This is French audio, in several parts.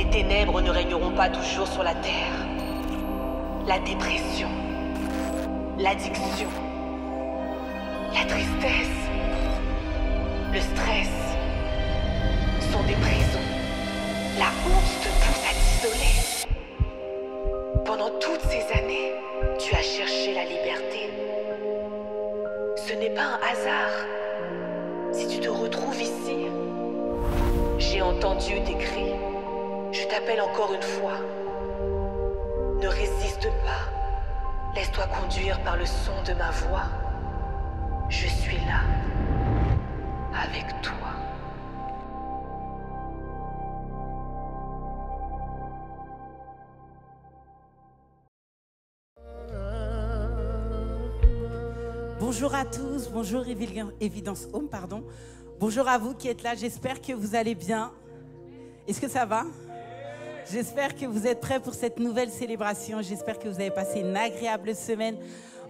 Les ténèbres ne régneront pas toujours sur la terre. La dépression, l'addiction, la tristesse, le stress sont des prisons. La honte te pousse à t'isoler. Pendant toutes ces années, tu as cherché la liberté. Ce n'est pas un hasard si tu te retrouves ici. J'ai entendu tes cris. Je t'appelle encore une fois. Ne résiste pas. Laisse-toi conduire par le son de ma voix. Je suis là, avec toi. Bonjour à tous, bonjour Évidence Home, pardon. Bonjour à vous qui êtes là, j'espère que vous allez bien. Est-ce que ça va? J'espère que vous êtes prêts pour cette nouvelle célébration. J'espère que vous avez passé une agréable semaine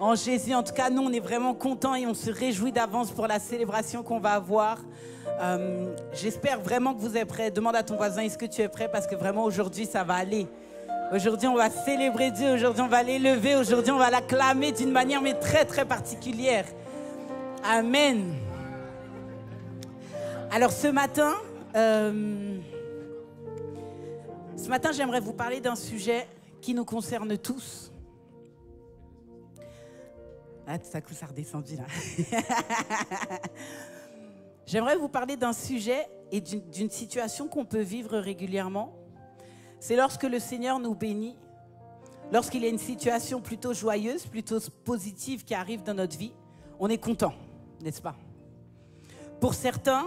en Jésus. En tout cas, nous, on est vraiment contents et on se réjouit d'avance pour la célébration qu'on va avoir. J'espère vraiment que vous êtes prêts. Demande à ton voisin, est-ce que tu es prêt? Parce que vraiment, aujourd'hui, ça va aller. Aujourd'hui, on va célébrer Dieu. Aujourd'hui, on va l'élever. Aujourd'hui, on va l'acclamer d'une manière mais très, très particulière. Amen. Alors, ce matin, j'aimerais vous parler d'un sujet qui nous concerne tous. Ah, tout à coup, ça a redescendu là. J'aimerais vous parler d'un sujet et d'une situation qu'on peut vivre régulièrement. C'est lorsque le Seigneur nous bénit, lorsqu'il y a une situation plutôt joyeuse, plutôt positive qui arrive dans notre vie, on est content, n'est-ce pas? Pour certains,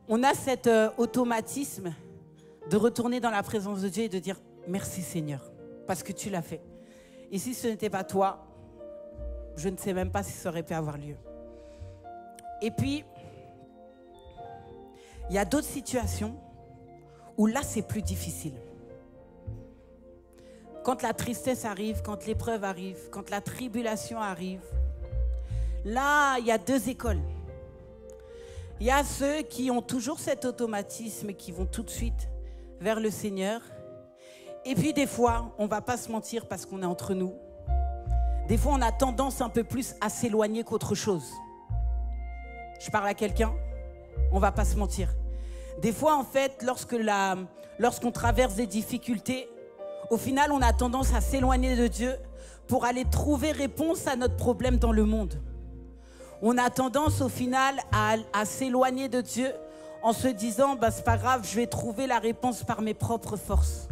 on a cet automatisme de retourner dans la présence de Dieu et de dire « Merci Seigneur, parce que tu l'as fait. Et si ce n'était pas toi, je ne sais même pas si ça aurait pu avoir lieu. » Et puis, il y a d'autres situations où là, c'est plus difficile. Quand la tristesse arrive, quand l'épreuve arrive, quand la tribulation arrive, là, il y a deux écoles. Il y a ceux qui ont toujours cet automatisme et qui vont tout de suite vers le Seigneur. Et puis des fois, on ne va pas se mentir parce qu'on est entre nous. Des fois, on a tendance un peu plus à s'éloigner qu'autre chose. Je parle à quelqu'un, on ne va pas se mentir. Des fois, en fait, lorsqu'on traverse des difficultés, au final, on a tendance à s'éloigner de Dieu pour aller trouver réponse à notre problème dans le monde. On a tendance, au final, à s'éloigner de Dieu en se disant, bah, c'est pas grave, je vais trouver la réponse par mes propres forces.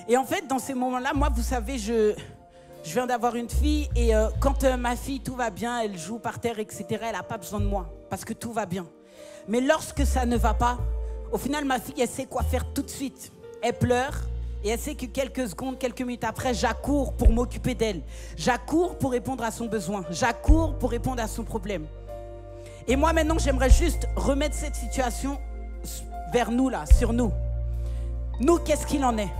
Et en fait, dans ces moments-là, moi, vous savez, je viens d'avoir une fille et quand ma fille, tout va bien, elle joue par terre, etc., elle n'a pas besoin de moi parce que tout va bien. Mais lorsque ça ne va pas, au final, ma fille, elle sait quoi faire tout de suite. Elle pleure et elle sait que quelques secondes, quelques minutes après, j'accours pour m'occuper d'elle. J'accours pour répondre à son besoin. J'accours pour répondre à son problème. Et moi, maintenant, j'aimerais juste remettre cette situation vers nous, là, sur nous. Nous, qu'est-ce qu'il en est?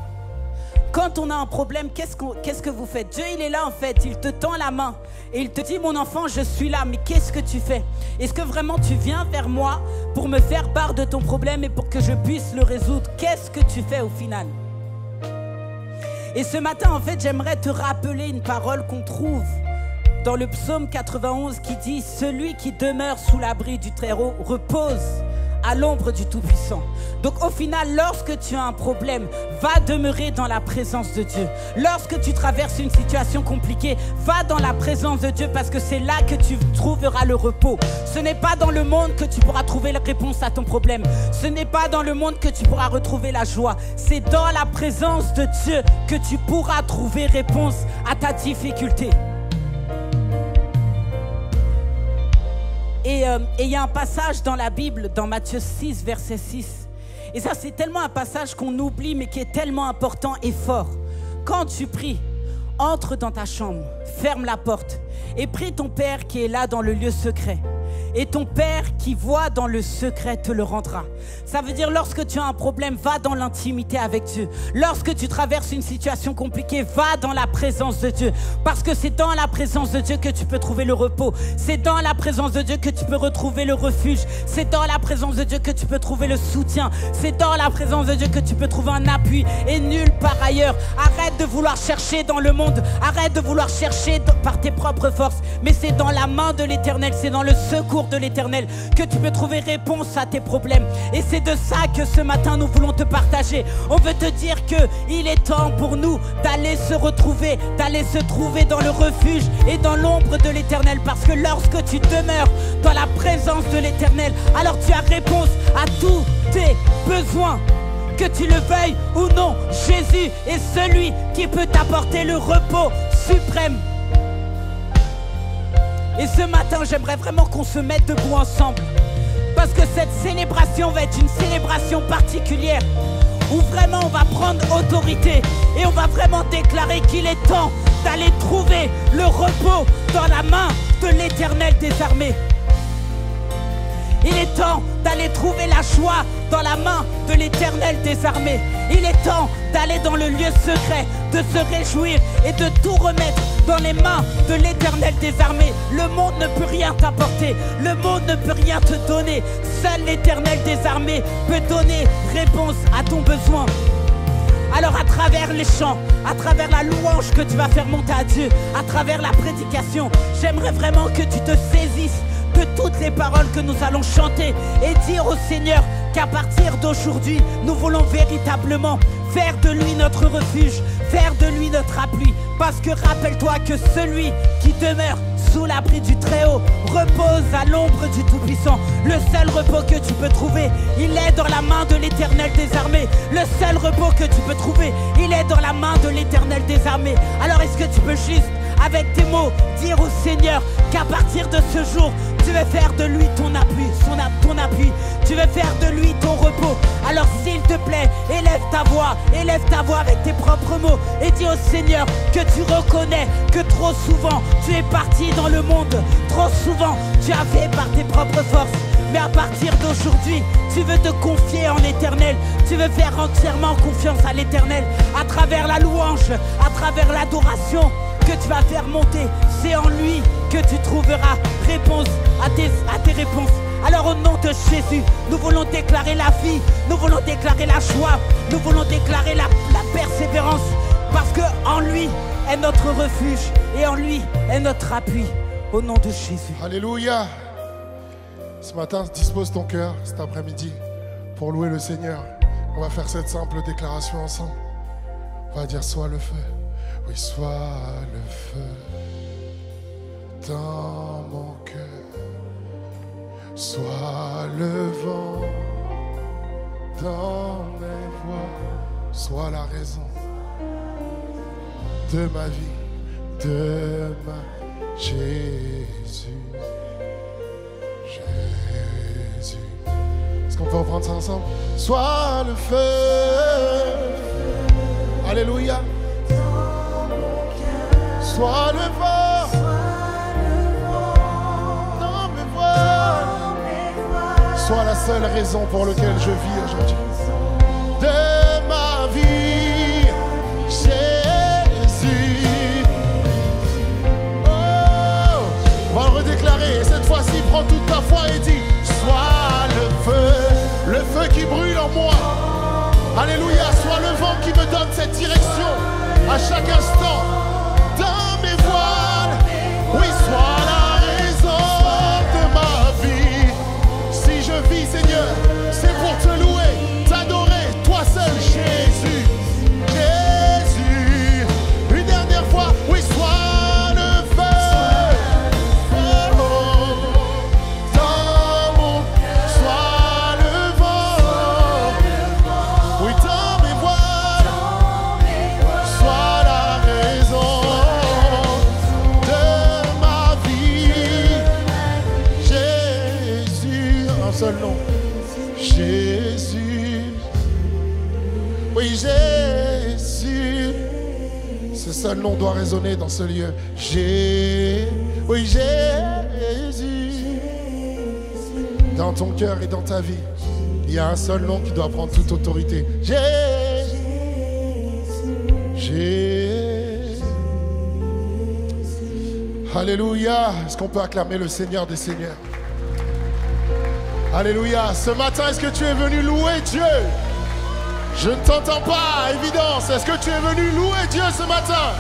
Quand on a un problème, qu'est-ce que vous faites? Dieu, il est là en fait, il te tend la main et il te dit, mon enfant, je suis là, mais qu'est-ce que tu fais? Est-ce que vraiment tu viens vers moi pour me faire part de ton problème et pour que je puisse le résoudre? Qu'est-ce que tu fais au final? Et ce matin, en fait, j'aimerais te rappeler une parole qu'on trouve dans le psaume 91 qui dit, celui qui demeure sous l'abri du Très-Haut repose à l'ombre du Tout-Puissant. Donc au final, lorsque tu as un problème, va demeurer dans la présence de Dieu. Lorsque tu traverses une situation compliquée, va dans la présence de Dieu parce que c'est là que tu trouveras le repos. Ce n'est pas dans le monde que tu pourras trouver la réponse à ton problème. Ce n'est pas dans le monde que tu pourras retrouver la joie. C'est dans la présence de Dieu que tu pourras trouver réponse à ta difficulté. Et il y a un passage dans la Bible, dans Matthieu 6, verset 6. Et ça, c'est tellement un passage qu'on oublie, mais qui est tellement important et fort. Quand tu pries, entre dans ta chambre, ferme la porte et prie ton Père qui est là dans le lieu secret. Et ton Père qui voit dans le secret te le rendra. Ça veut dire lorsque tu as un problème, va dans l'intimité avec Dieu. Lorsque tu traverses une situation compliquée, va dans la présence de Dieu. Parce que c'est dans la présence de Dieu que tu peux trouver le repos. C'est dans la présence de Dieu que tu peux retrouver le refuge. C'est dans la présence de Dieu que tu peux trouver le soutien. C'est dans la présence de Dieu que tu peux trouver un appui et nulle part ailleurs. Arrête de vouloir chercher dans le monde. Arrête de vouloir chercher par tes propres forces. Mais c'est dans la main de l'Éternel, c'est dans le secours de l'Éternel que tu peux trouver réponse à tes problèmes. Et c'est de ça que ce matin nous voulons te partager. On veut te dire qu'il est temps pour nous d'aller se retrouver, d'aller se trouver dans le refuge et dans l'ombre de l'Éternel. Parce que lorsque tu demeures dans la présence de l'Éternel, alors tu as réponse à tous tes besoins. Que tu le veuilles ou non, Jésus est celui qui peut t'apporter le repos suprême. Et ce matin, j'aimerais vraiment qu'on se mette debout ensemble. Parce que cette célébration va être une célébration particulière. Où vraiment on va prendre autorité. Et on va vraiment déclarer qu'il est temps d'aller trouver le repos dans la main de l'Éternel des armées. Il est temps d'aller trouver la joie dans la main de l'Éternel des armées. Il est temps d'aller dans le lieu secret, de se réjouir et de tout remettre dans les mains de l'Éternel des armées. Le monde ne peut rien t'apporter, le monde ne peut rien te donner. Seul l'Éternel des armées peut donner réponse à ton besoin. Alors à travers les chants, à travers la louange que tu vas faire monter à Dieu, à travers la prédication, j'aimerais vraiment que tu te saisisses de toutes les paroles que nous allons chanter et dire au Seigneur qu'à partir d'aujourd'hui, nous voulons véritablement faire de lui notre refuge, faire de lui notre appui. Parce que rappelle-toi que celui qui demeure sous l'abri du Très-Haut repose à l'ombre du Tout-Puissant. Le seul repos que tu peux trouver, il est dans la main de l'Éternel des armées. Le seul repos que tu peux trouver, il est dans la main de l'Éternel des armées. Alors est-ce que tu peux juste, avec tes mots, dire au Seigneur qu'à partir de ce jour, tu veux faire de lui ton appui, ton appui. Tu veux faire de lui ton repos. Alors s'il te plaît, élève ta voix avec tes propres mots et dis au Seigneur que tu reconnais que trop souvent tu es parti dans le monde. Trop souvent tu as fait par tes propres forces. Mais à partir d'aujourd'hui, tu veux te confier en l'Éternel. Tu veux faire entièrement confiance à l'Éternel à travers la louange, à travers l'adoration que tu vas faire monter. C'est en lui que tu trouveras réponse à tes réponses. Alors au nom de Jésus, nous voulons déclarer la vie, nous voulons déclarer la joie, nous voulons déclarer la persévérance. Parce qu'en lui est notre refuge et en lui est notre appui. Au nom de Jésus. Alléluia. Ce matin, dispose ton cœur cet après-midi pour louer le Seigneur. On va faire cette simple déclaration ensemble. On va dire sois le feu. Oui, sois le feu dans mon cœur. Sois le vent dans mes voies. Sois la raison de ma vie, de ma Jésus. Jésus. Est-ce qu'on peut reprendre ça ensemble? Sois le feu. Alléluia. Sois le vent dans mes voies. Sois la seule raison pour laquelle je vis aujourd'hui. De ma vie, Jésus. Oh, on va le redéclarer. Et cette fois-ci, prends toute ta foi et dis: sois le feu qui brûle en moi. Alléluia. Sois le vent qui me donne cette direction à chaque instant. Dans mes voiles, oui, sois la raison de ma vie. Si je vis, Seigneur, c'est pour te louer, t'adorer, toi seul, Jésus. Jésus, une dernière fois, oui, sois le feu. Oh, dans mon cœur, sois le vent. Oui, dans mes voiles, sois la raison. Seul nom, Jésus. Oui, Jésus. Ce seul nom doit résonner dans ce lieu. Oui, Jésus. Dans ton cœur et dans ta vie, il y a un seul nom qui doit prendre toute autorité. Alléluia. Est-ce qu'on peut acclamer le Seigneur des Seigneurs? Alléluia. Ce matin, est-ce que tu es venu louer Dieu? Je ne t'entends pas, évidence. Est-ce que tu es venu louer Dieu ce matin?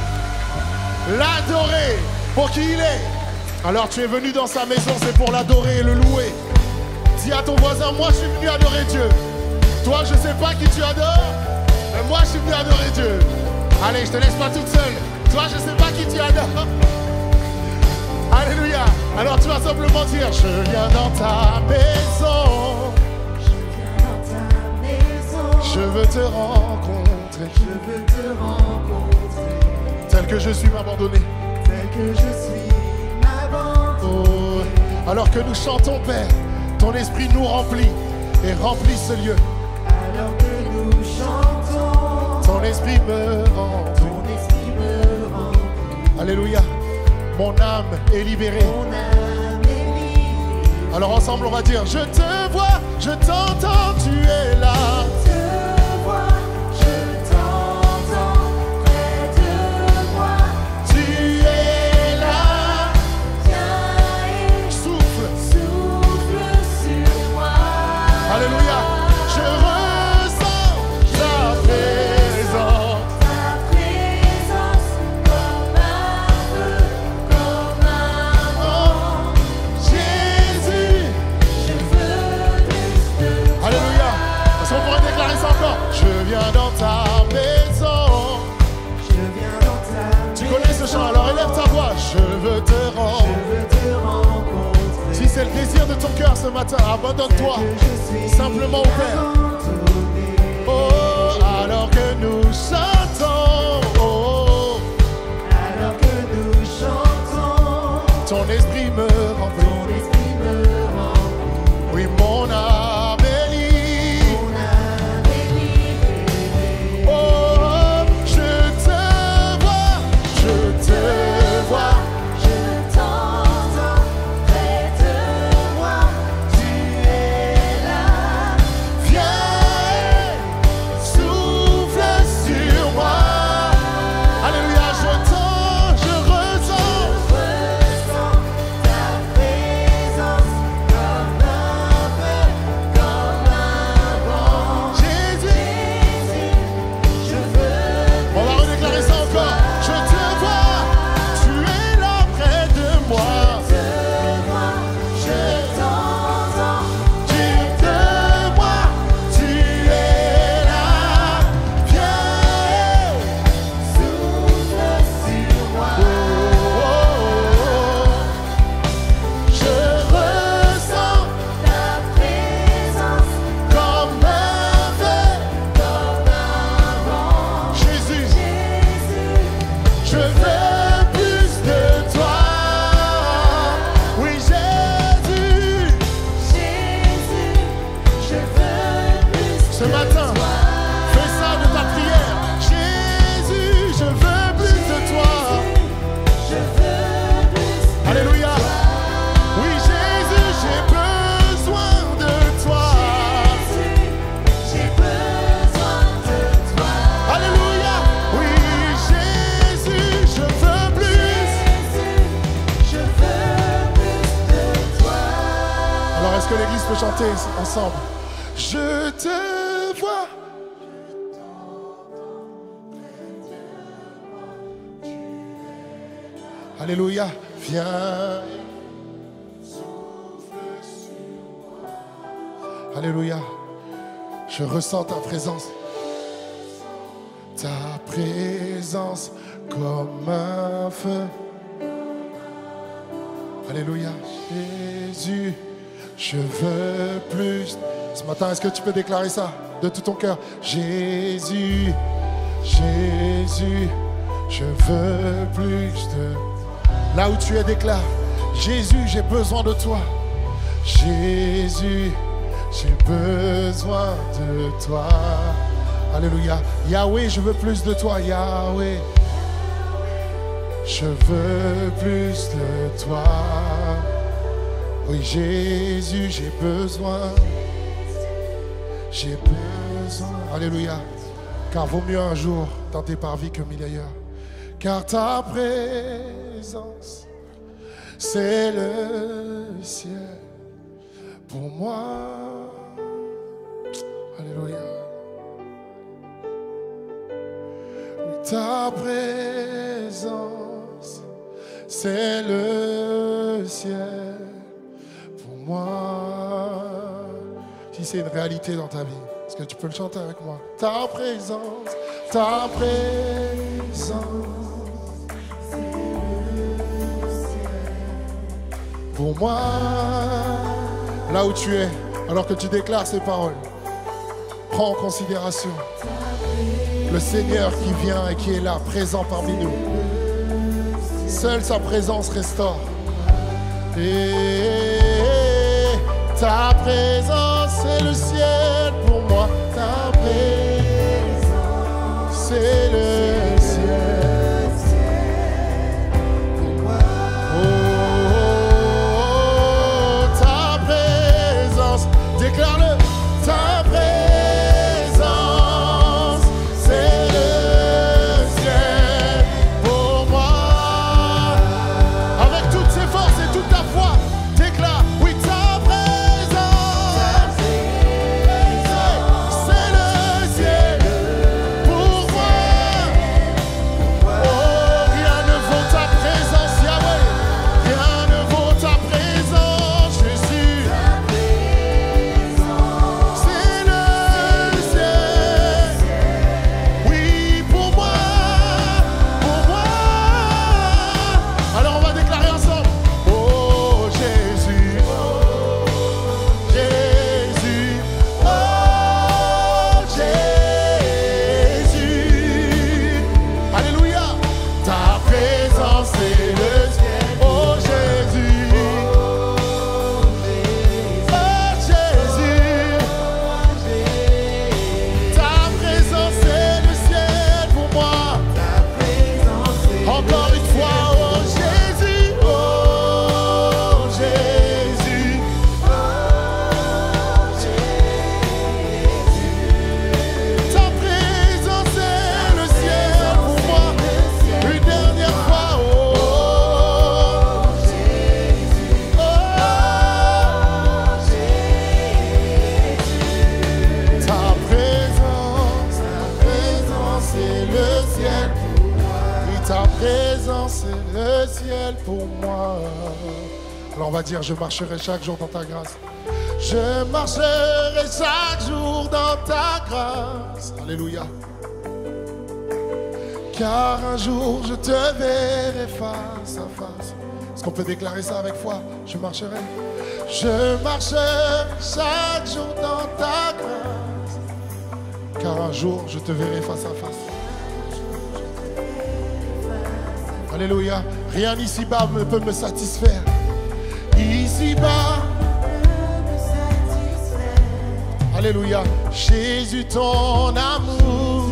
L'adorer pour qui il est. Alors tu es venu dans sa maison, c'est pour l'adorer et le louer. Dis à ton voisin, moi je suis venu adorer Dieu. Toi, je ne sais pas qui tu adores, mais moi je suis venu adorer Dieu. Allez, je te laisse pas toute seule. Toi, je ne sais pas qui tu adores. Alléluia. Alors tu vas simplement dire, je viens dans ta maison. Je veux te rencontrer. Je veux te rencontrer. Tel que je suis m'abandonner. Tel que je suis m'abandonner. Oh. Alors que nous chantons, Père, ton esprit nous remplit et remplit ce lieu. Alors que nous chantons, ton esprit me remplit. Ton esprit me remplit. Alléluia. Mon âme est libérée. Mon âme est libérée. Alors ensemble on va dire, je te vois, je t'entends, tu es là. Je te vois, je t'entends près de moi. Tu es là. Viens et Souffle. souffle sur moi. Alléluia. Je ressens ta présence. Ta présence comme un feu, comme un vent. Jésus. Je veux plus de toi. Alléluia. Est-ce qu'on pourrait déclarer ça encore? Je viens dans ta maison. Je viens dans ta Tu connais ce chant, alors élève ta voix. Je veux te Je rendre. veux te rencontrer. Si c'est le désir de ton cœur ce matin, abandonne-toi simplement au Père. Oh, alors que nous chantons, oh, Alors que nous chantons, ton esprit me remplit. ton esprit me remplit. Oui, mon âme est libre. Mon âme est libérée. Oh, je te vois, je te vois. Je t'entends près de moi. Tu es là. Viens, souffle sur moi. Alléluia, je ressens. Ressens ta présence comme un feu, comme un vent. Jésus, Jésus, je veux on va redéclarer ça encore. Je te vois, tu es là près de moi. te voir, je t'entends. Tu te vois, tu es là. Viens, Souffle sur moi. je ressens Ta présence comme un feu. comme un vent. Jésus, Jésus, je veux plus de toi. Oui, Jésus, Jésus, je veux plus ce de matin, toi. fais ça de ta prière. Jésus, je veux plus de toi. Je veux plus. Alléluia. Oui, Jésus, j'ai besoin de toi. Jésus, j'ai besoin de toi. Alléluia. Oui, Jésus, je veux plus. Jésus, je veux plus de toi. Alors, est-ce que l'église peut chanter ensemble? Je te vois. Alléluia. Viens. Alléluia. Je ressens ta présence. Ta présence comme un feu. Alléluia. Jésus, je veux plus. Ce matin, est-ce que tu peux déclarer ça de tout ton cœur? Jésus, Jésus, je veux plus de... Là où tu es, déclare. Jésus, j'ai besoin de toi. Jésus, j'ai besoin de toi. Alléluia. Yahweh, je veux plus de toi. Yahweh, je veux plus de toi. Oui, Jésus, j'ai besoin. J'ai besoin. Alléluia. Car vaut mieux un jour dans tes parvis que mille ailleurs. Car ta présence, c'est le ciel pour moi. Alléluia. Oui, ta présence, c'est le ciel pour moi. Si c'est une réalité dans ta vie, est-ce que tu peux le chanter avec moi? Ta présence, ta présence, c'est le ciel pour moi. Là où tu es, alors que tu déclares ces paroles, prends en considération le Seigneur qui vient et qui est là, présent parmi nous. Seule sa présence restaure. Et ta présence, c'est le ciel pour moi. Ta présence, c'est le ciel pour moi. Oh, ta présence, déclare-le. Ta présence, c'est le ciel pour moi. Avec toutes ses forces et toute ta foi, déclare, oui, ta présence, c'est le ciel pour moi. Oh, rien ne vaut ta présence, Yahweh. Rien ne vaut ta présence, Jésus. C'est le ciel. Oui, pour moi, pour moi. Alors on va déclarer ensemble. Oh Jésus, Jésus, oh Jésus. Alléluia. Ta présence c'est le ciel. Oh Jésus, oh Jésus. Ta présence c'est le ciel pour moi. Encore une fois, oh Jésus, oh Jésus, ta présence c'est le ciel pour moi. Une dernière fois, oh Jésus, oh Jésus, ta présence c'est le ciel. Oui, ta présence, c'est le ciel pour moi. Alors on va dire, je marcherai chaque jour dans ta grâce. Je marcherai chaque jour dans ta grâce. Alléluia. Car un jour je te verrai face à face. Est-ce qu'on peut déclarer ça avec foi? Je marcherai. Je marcherai chaque jour dans ta grâce. Car un jour je te verrai face à face. Alléluia. Rien ici-bas ne peut me satisfaire. Ici-bas. Alléluia. Jésus, ton amour.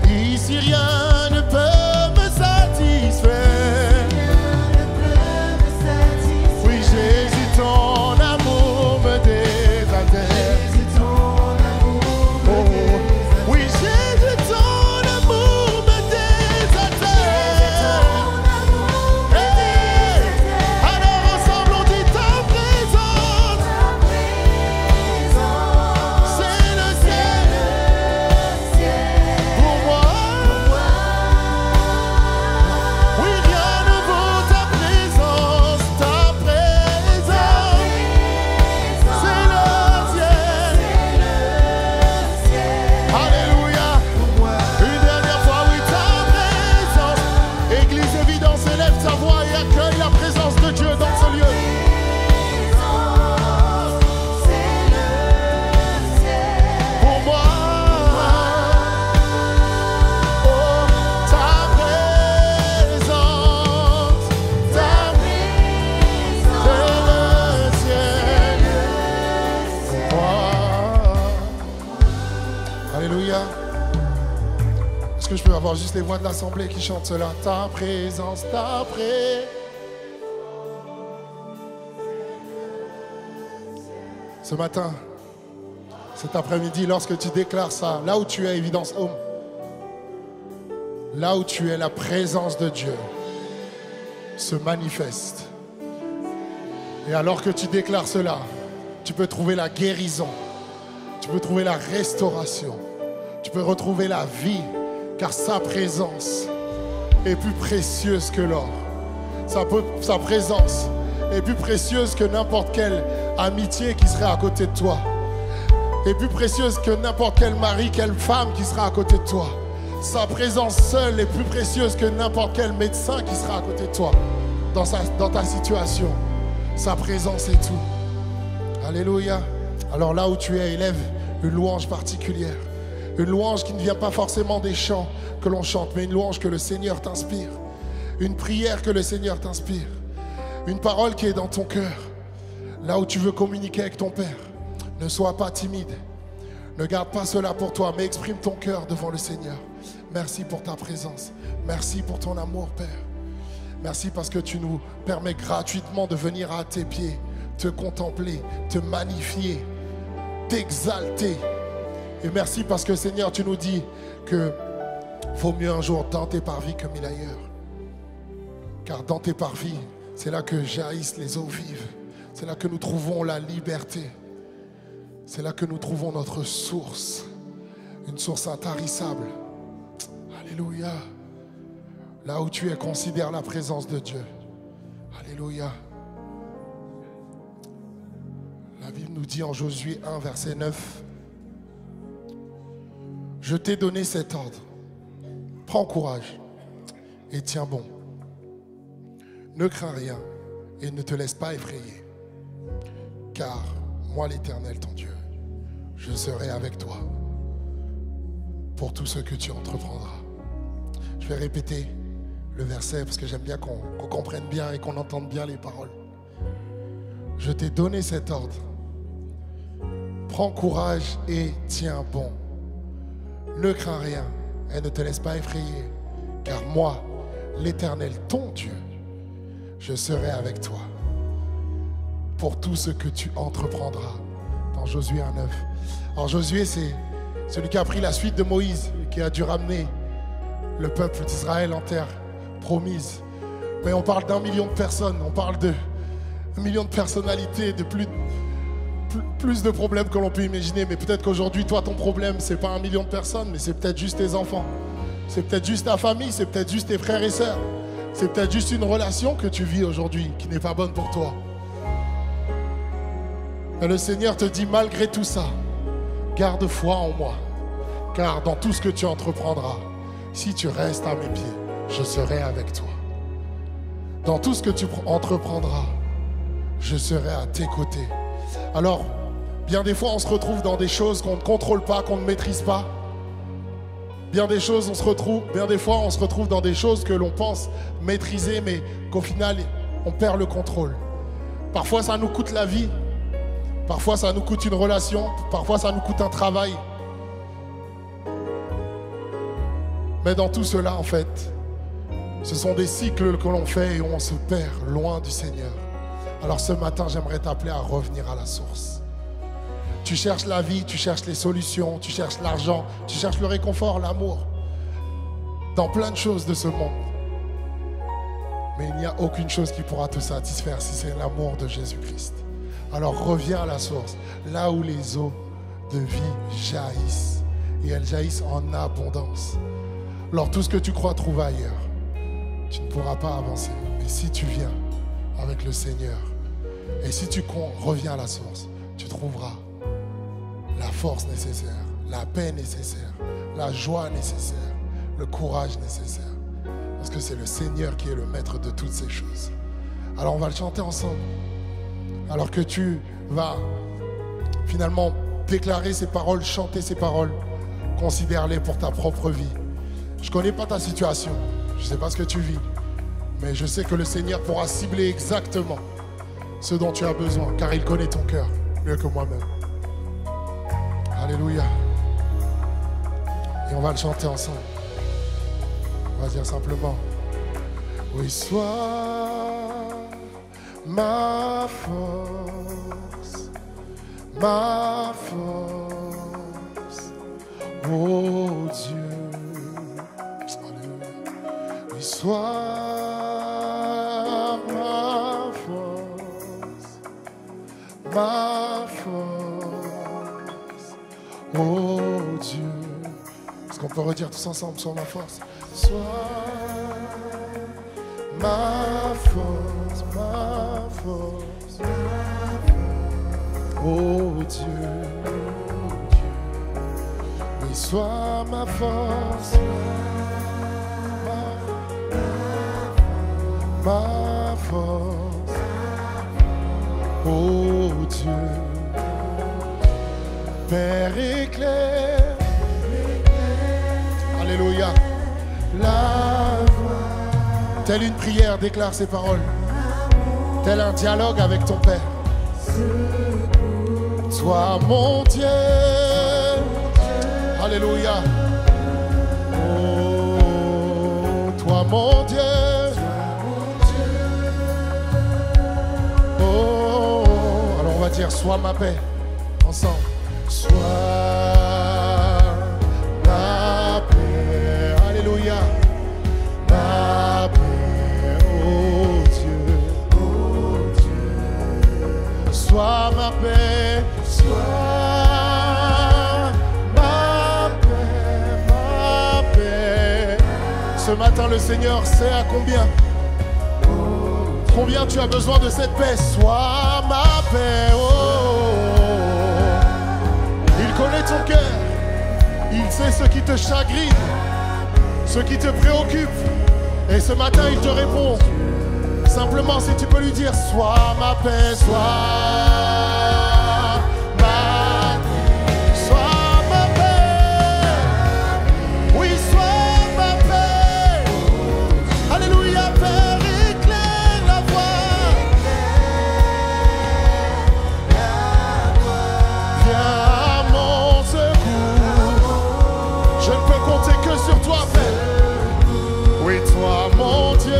Ici, rien ne peut me satisfaire. Oui, Jésus, ton amour me désaltère. Oh, oui, Jésus, ton amour me désaltère. Hey, alors ensemble on dit ta présence, c'est le ciel pour moi. Oui, rien ne vaut ta présence, ta présence, c'est le ciel. Alléluia. Une dernière fois, oui, ta présence. Église évidence, élève ta voix et accueille la présence de Dieu dans ce lieu. Pour moi. Oh, ta présence, c'est le ciel pour moi. Alléluia. Est-ce que je peux avoir juste les voix de l'assemblée qui chantent cela? Ta présence, ta présence. Ce matin, cet après-midi, lorsque tu déclares ça, là où tu es, Évidence Home, là où tu es, la présence de Dieu se manifeste. Et alors que tu déclares cela, tu peux trouver la guérison, tu peux trouver la restauration, tu peux retrouver la vie, car sa présence est plus précieuse que l'or. Sa présence est plus précieuse que n'importe quelle amitié qui serait à côté de toi. Est plus précieuse que n'importe quel mari, quelle femme qui sera à côté de toi. Sa présence seule est plus précieuse que n'importe quel médecin qui sera à côté de toi. Dans ta situation, sa présence est tout. Alléluia. Alors là où tu es, élève une louange particulière. Une louange qui ne vient pas forcément des chants que l'on chante, mais une louange que le Seigneur t'inspire. Une prière que le Seigneur t'inspire. Une parole qui est dans ton cœur. Là où tu veux communiquer avec ton Père. Ne sois pas timide. Ne garde pas cela pour toi, mais exprime ton cœur devant le Seigneur. Merci pour ta présence. Merci pour ton amour, Père. Merci parce que tu nous permets gratuitement de venir à tes pieds, te contempler, te magnifier, t'exalter. Et merci parce que, Seigneur, tu nous dis que vaut mieux un jour dans tes parvis que mille ailleurs. Car dans tes parvis, c'est là que jaillissent les eaux vives. C'est là que nous trouvons la liberté. C'est là que nous trouvons notre source. Une source intarissable. Alléluia. Là où tu es, considère la présence de Dieu. Alléluia. La Bible nous dit en Josué 1, verset 9. Je t'ai donné cet ordre. Prends courage et tiens bon. Ne crains rien et ne te laisse pas effrayer. Car moi, l'Éternel, ton Dieu, je serai avec toi pour tout ce que tu entreprendras. Je vais répéter le verset parce que j'aime bien qu'on comprenne bien et qu'on entende bien les paroles. Je t'ai donné cet ordre. Prends courage et tiens bon. Ne crains rien et ne te laisse pas effrayer. Car moi, l'Éternel, ton Dieu, je serai avec toi pour tout ce que tu entreprendras. Dans Josué 1, 9. Alors Josué, c'est celui qui a pris la suite de Moïse, qui a dû ramener le peuple d'Israël en terre promise. Mais on parle d'1 million de personnes, on parle de 1 million de personnalités, de plus de problèmes que l'on peut imaginer. Mais peut-être qu'aujourd'hui, toi, ton problème, c'est pas 1 million de personnes, mais c'est peut-être juste tes enfants. C'est peut-être juste ta famille, c'est peut-être juste tes frères et sœurs. C'est peut-être juste une relation que tu vis aujourd'hui qui n'est pas bonne pour toi. Mais le Seigneur te dit, malgré tout ça, garde foi en moi. Car dans tout ce que tu entreprendras, si tu restes à mes pieds, je serai avec toi. Dans tout ce que tu entreprendras, je serai à tes côtés. Alors, bien des fois, on se retrouve dans des choses qu'on ne contrôle pas, qu'on ne maîtrise pas. Bien des fois, on se retrouve dans des choses que l'on pense maîtriser, mais qu'au final, on perd le contrôle. Parfois, ça nous coûte la vie. Parfois, ça nous coûte une relation. Parfois, ça nous coûte un travail. Mais dans tout cela, en fait, ce sont des cycles que l'on fait et on se perd loin du Seigneur. Alors ce matin, j'aimerais t'appeler à revenir à la source. Tu cherches la vie, tu cherches les solutions, tu cherches l'argent, tu cherches le réconfort, l'amour, dans plein de choses de ce monde. Mais il n'y a aucune chose qui pourra te satisfaire si c'est l'amour de Jésus-Christ. Alors reviens à la source, là où les eaux de vie jaillissent. Et elles jaillissent en abondance. Alors tout ce que tu crois trouver ailleurs, tu ne pourras pas avancer. Mais si tu viens avec le Seigneur, et si tu reviens à la source, tu trouveras la force nécessaire, la paix nécessaire, la joie nécessaire, le courage nécessaire. Parce que c'est le Seigneur qui est le maître de toutes ces choses. Alors on va le chanter ensemble. Alors que tu vas finalement déclarer ces paroles, chanter ces paroles, considère-les pour ta propre vie. Je ne connais pas ta situation, je ne sais pas ce que tu vis, mais je sais que le Seigneur pourra cibler exactement ce dont tu as besoin, car il connaît ton cœur mieux que moi-même. Alléluia. Et on va le chanter ensemble. On va dire simplement: oui, sois ma force, ma force, oh Dieu. Oui, sois ma force, oh Dieu. Est-ce qu'on peut redire tous ensemble, sois ma force? Sois ma force, oh Dieu. Oui, sois ma force, ma force, oh Dieu. Père éclaire, alléluia, la voix. Telle une prière, déclare ces paroles. Tel un dialogue avec ton Père. Toi mon Dieu, alléluia. Oh, toi mon Dieu. Oh, alors on va dire sois ma paix, ensemble. Sois ma paix, alléluia. Ma paix, oh Dieu, sois ma paix, sois ma paix. Ce matin, le Seigneur sait à combien tu as besoin de cette paix. Sois ma paix, oh. Il connaît ton cœur, il sait ce qui te chagrine, ce qui te préoccupe. Et ce matin, il te répond. Simplement, si tu peux lui dire, sois ma paix, sois ma paix. Oui, sois ma paix. Alléluia, Père, éclaire la voie. Viens à mon secours. Je ne peux compter que sur toi, Père. Oui, toi, mon Dieu.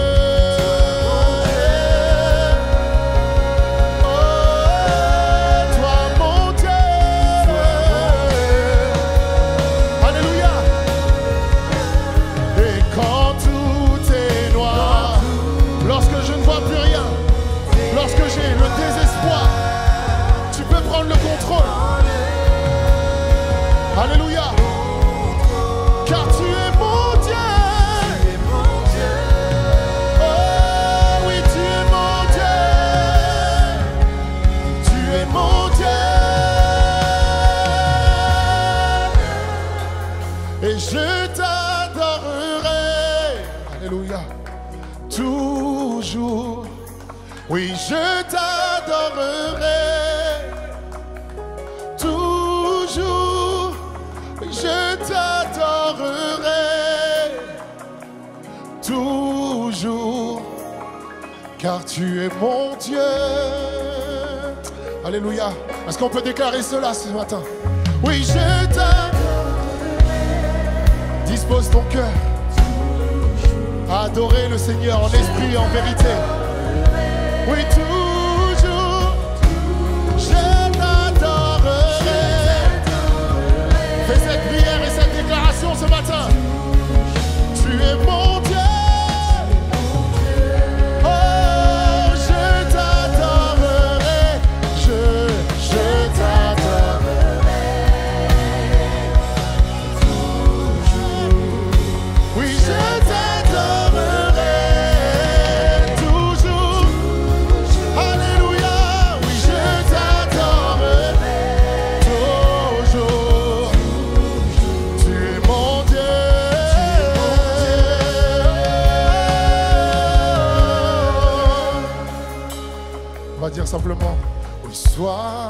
Alléluia. Car tu es mon Dieu. Oh oui, tu es mon Dieu. Tu es mon Dieu. Et je t'adorerai. Alléluia. Toujours. Oui, je t'adorerai. Je t'adorerai toujours, car tu es mon Dieu. Alléluia. Est-ce qu'on peut déclarer cela ce matin? Oui, je t'adorerai. Dispose ton cœur à adorer le Seigneur en esprit et en vérité. Oui, toujours, je t'adorerai. Fais cette prière et cette déclaration ce matin. Tu es mon Dieu. Oh, je t'adorerai. Je t'adorerai. Oui, je t'adorerai toujours. Alléluia. Oui, je t'adorerai toujours. Tu es mon Dieu. On va dire simplement, oui, sois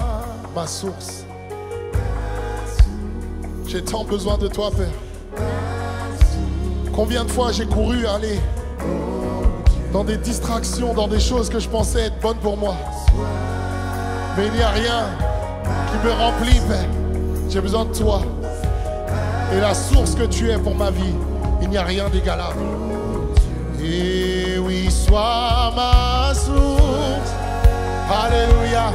ma source. J'ai tant besoin de toi, Père. Combien de fois j'ai couru aller dans des distractions, dans des choses que je pensais être bonnes pour moi. Mais il n'y a rien qui me remplit, Père. J'ai besoin de toi. Et la source que tu es pour ma vie, il n'y a rien d'égalable. Et oui, sois ma source. Alléluia.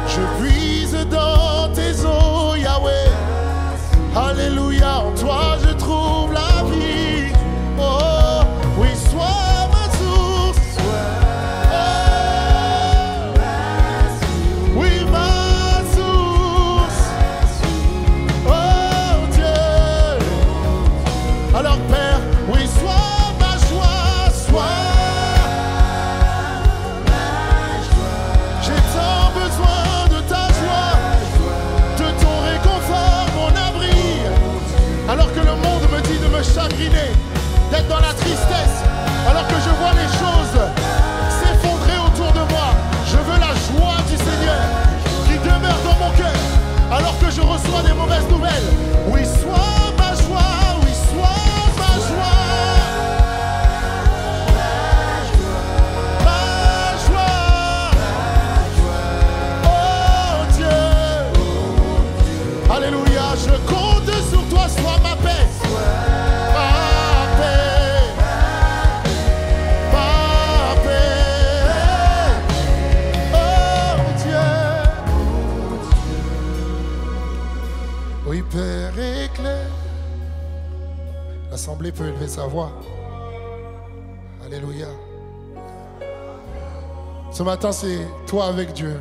Je puise dans tes eaux, Yahweh. Alléluia, en toi je trouve la vie. Oh, oui, sois ma source. Oh, oui, ma source. Oh Dieu. Alors Père, oui, sois ma joie, sois. J'ai tant besoin de ta joie, de ton réconfort, mon abri. Alors que le monde me dit de me chagriner, d'être dans la tristesse, alors que je vois les choses s'effondrer autour de moi, je veux la joie du Seigneur qui demeure dans mon cœur, alors que je reçois des mauvaises nouvelles. Oui, sois ma joie, oui, sois ma joie. Ma joie. Oh Dieu. Alléluia, je compte sur toi, sois ma paix. Ma paix. Ma paix. Oh Dieu. Oui, Père éclair. L'assemblée peut élever sa voix. Alléluia. Ce matin, c'est toi avec Dieu.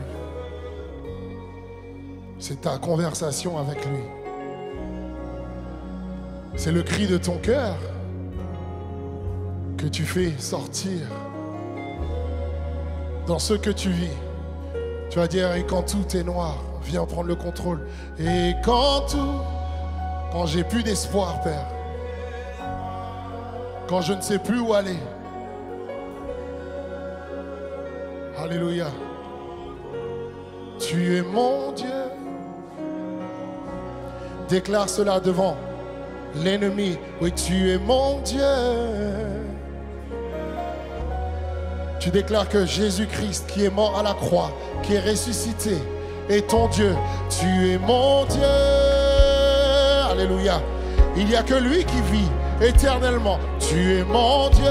C'est ta conversation avec lui. C'est le cri de ton cœur que tu fais sortir dans ce que tu vis. Tu vas dire, et quand tout est noir, viens prendre le contrôle. Et quand j'ai plus d'espoir, Père, quand je ne sais plus où aller. Alléluia. Tu es mon Dieu. Déclare cela devant l'ennemi. Oui, tu es mon Dieu. Tu déclares que Jésus-Christ, qui est mort à la croix, qui est ressuscité, est ton Dieu. Tu es mon Dieu. Alléluia. Il n'y a que lui qui vit éternellement. Tu es mon Dieu.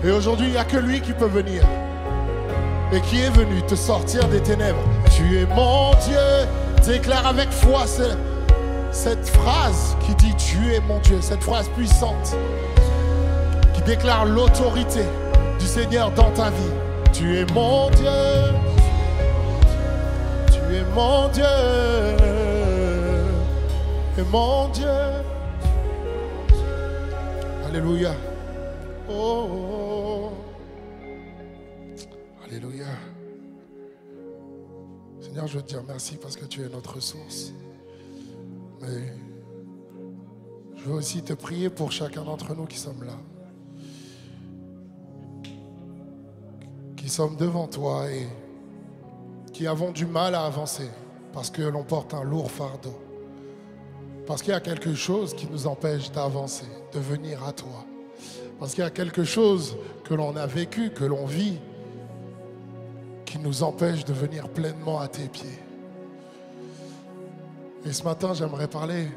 Et aujourd'hui, il n'y a que lui qui peut venir et qui est venu te sortir des ténèbres. Tu es mon Dieu. Déclare avec foi cette phrase qui dit tu es mon Dieu, cette phrase puissante qui déclare l'autorité du Seigneur dans ta vie. Tu es mon Dieu. Tu es mon Dieu. Tu es mon Dieu. Alléluia. Oh, oh, oh. Alléluia. Seigneur, je veux te dire merci parce que tu es notre source. Mais je veux aussi te prier pour chacun d'entre nous qui sommes là. Qui sommes devant toi et qui avons du mal à avancer parce que l'on porte un lourd fardeau. Parce qu'il y a quelque chose qui nous empêche d'avancer, de venir à toi. Parce qu'il y a quelque chose que l'on a vécu, que l'on vit, qui nous empêche de venir pleinement à tes pieds. Et ce matin, j'aimerais parler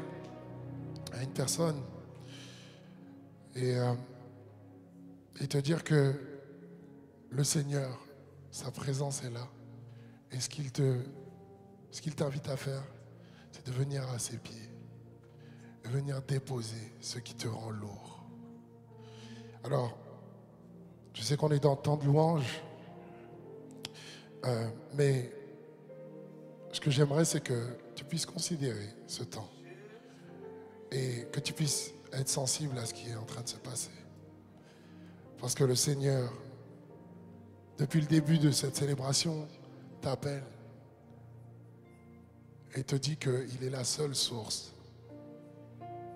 à une personne et te dire que le Seigneur, sa présence est là. Et ce qu'il t'invite à faire, c'est de venir à ses pieds. De venir déposer ce qui te rend lourd. Alors, je sais qu'on est dans le temps de louange, mais ce que j'aimerais, c'est que tu puisses considérer ce temps et que tu puisses être sensible à ce qui est en train de se passer. Parce que le Seigneur, depuis le début de cette célébration, t'appelle et te dit qu'il est la seule source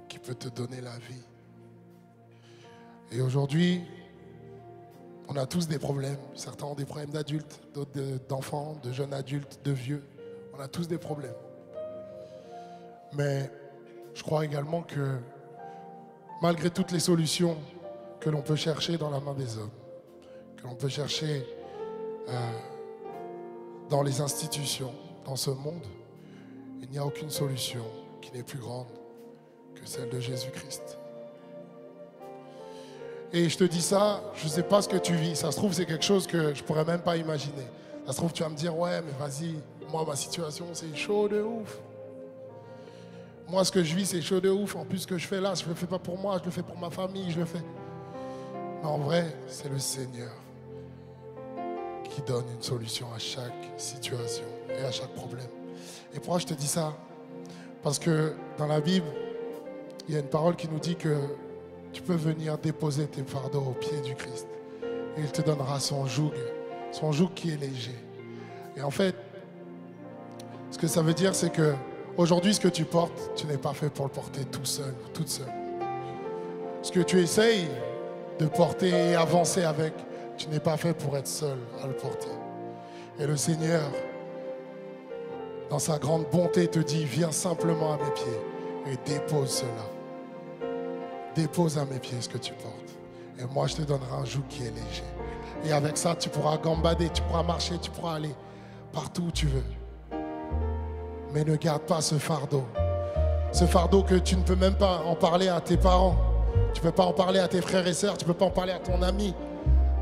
qui peut te donner la vie. Et aujourd'hui, on a tous des problèmes. Certains ont des problèmes d'adultes, d'autres d'enfants, de jeunes adultes, de vieux. On a tous des problèmes. Mais je crois également que malgré toutes les solutions que l'on peut chercher dans la main des hommes, que l'on peut chercher dans les institutions, dans ce monde, il n'y a aucune solution qui n'est plus grande que celle de Jésus-Christ. Et je te dis ça, je ne sais pas ce que tu vis. Ça se trouve, c'est quelque chose que je ne pourrais même pas imaginer. Ça se trouve, tu vas me dire, ouais, mais vas-y, moi, ma situation, c'est chaud de ouf. Moi, ce que je vis, c'est chaud de ouf. En plus, ce que je fais là, je ne le fais pas pour moi, je le fais pour ma famille, je le fais. Mais en vrai, c'est le Seigneur qui donne une solution à chaque situation et à chaque problème. Et pourquoi je te dis ça? Parce que dans la Bible, il y a une parole qui nous dit que tu peux venir déposer tes fardeaux aux pieds du Christ. Et il te donnera son joug qui est léger. Et en fait, ce que ça veut dire, c'est que aujourd'hui, ce que tu portes, tu n'es pas fait pour le porter tout seul, toute seule. Ce que tu essayes de porter et avancer avec, tu n'es pas fait pour être seul à le porter. Et le Seigneur, dans sa grande bonté, te dit, viens simplement à mes pieds et dépose cela. Dépose à mes pieds ce que tu portes. Et moi, je te donnerai un joug qui est léger. Et avec ça, tu pourras gambader, tu pourras marcher, tu pourras aller partout où tu veux. Mais ne garde pas ce fardeau. Ce fardeau que tu ne peux même pas en parler à tes parents. Tu ne peux pas en parler à tes frères et sœurs. Tu ne peux pas en parler à ton ami.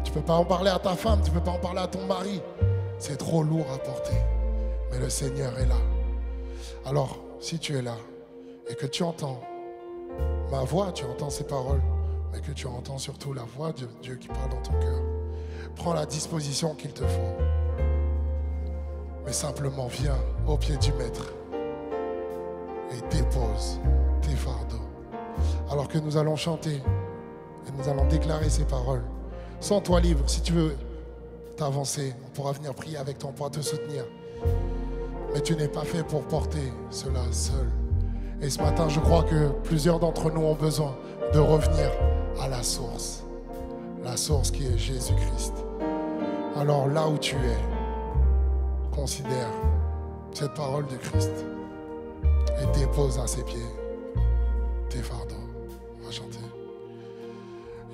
Tu ne peux pas en parler à ta femme. Tu ne peux pas en parler à ton mari. C'est trop lourd à porter. Mais le Seigneur est là. Alors, si tu es là et que tu entends ma voix, tu entends ces paroles, mais que tu entends surtout la voix de Dieu qui parle dans ton cœur, prends la disposition qu'il te faut. Mais simplement viens au pied du Maître et dépose tes fardeaux. Alors que nous allons chanter et nous allons déclarer ces paroles. Sens-toi libre. Si tu veux t'avancer, on pourra venir prier avec toi, on pourra te soutenir. Mais tu n'es pas fait pour porter cela seul. Et ce matin, je crois que plusieurs d'entre nous ont besoin de revenir à la source qui est Jésus-Christ. Alors là où tu es, considère cette parole de Christ et dépose à ses pieds tes fardeaux. On va chanter.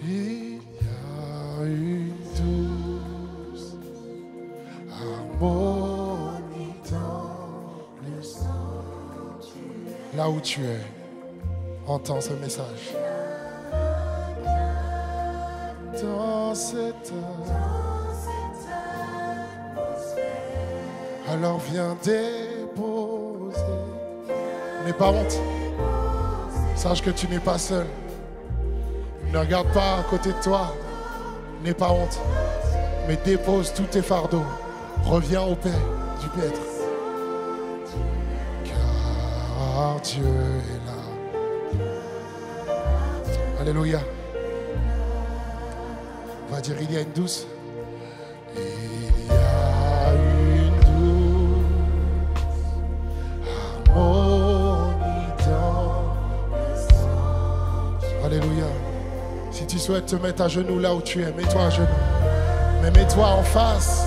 Il y a une douce harmonie dans le sanctuaire. Là où tu es, entends ce message. Dans cette alors viens déposer. N'aie pas honte. Sache que tu n'es pas seul. Ne regarde pas à côté de toi. N'aie pas honte. Mais dépose tous tes fardeaux. Reviens au Père du Maître. Car Dieu est là. Alléluia. On va dire, il y a une douce. Il y a une douce harmonie dans le sanctuaire. Alléluia. Si tu souhaites te mettre à genoux là où tu es, mets-toi à genoux. Mais mets-toi en face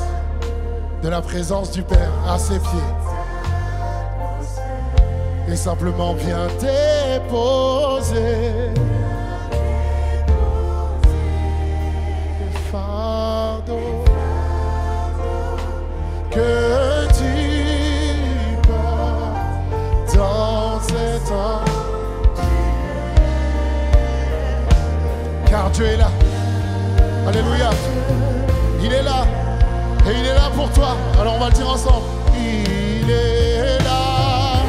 de la présence du Père, à ses pieds. Et simplement viens déposer le fardeau que tu portes dans cet temps. Car Dieu est là. Alléluia. Il est là. Et il est là pour toi. Alors on va le dire ensemble. Il est là.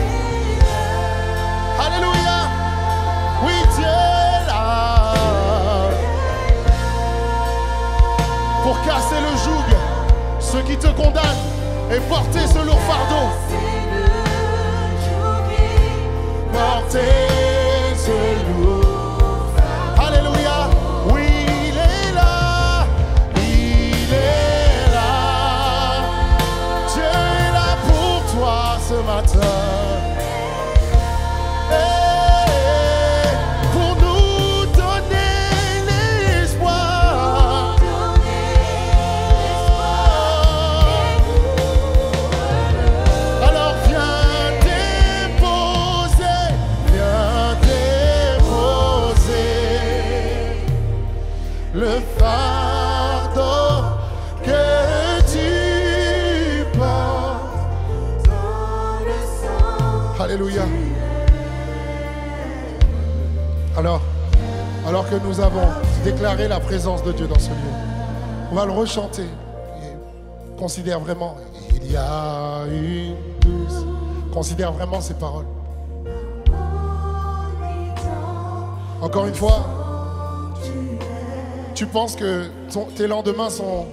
Alléluia. Oui, Dieu est là. Pour casser le joug, ceux qui te condamnent, et porter ce lourd fardeau. Porter ce lourd fardeau. Alléluia. Oui, il est là. Il est là. Dieu est là pour toi ce matin. Pour nous donner l'espoir. Alors viens déposer le fardeau que tu portes dans le sang. Alléluia. Alors que nous avons déclaré la présence de Dieu dans ce lieu, on va le rechanter. Considère vraiment. Il y a une douce. Considère vraiment ces paroles. Encore une fois, tu penses que tes lendemains sont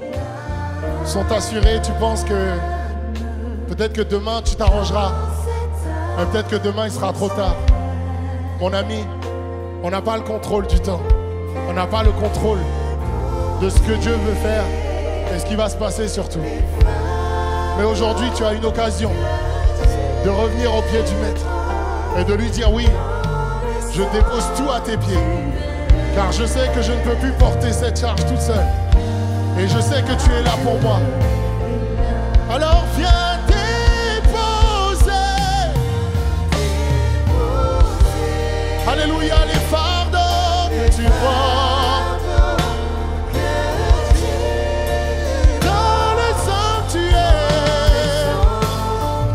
assurés. Tu penses que peut-être que demain tu t'arrangeras. Mais peut-être que demain il sera trop tard. Mon ami, on n'a pas le contrôle du temps. On n'a pas le contrôle de ce que Dieu veut faire et ce qui va se passer surtout. Mais aujourd'hui, tu as une occasion de revenir au pied du Maître et de lui dire oui, je dépose tout à tes pieds. Car je sais que je ne peux plus porter cette charge toute seule. Et je sais que tu es là pour moi. Alors viens déposer. Alléluia, les fardeaux que tu portes dans le sanctuaire.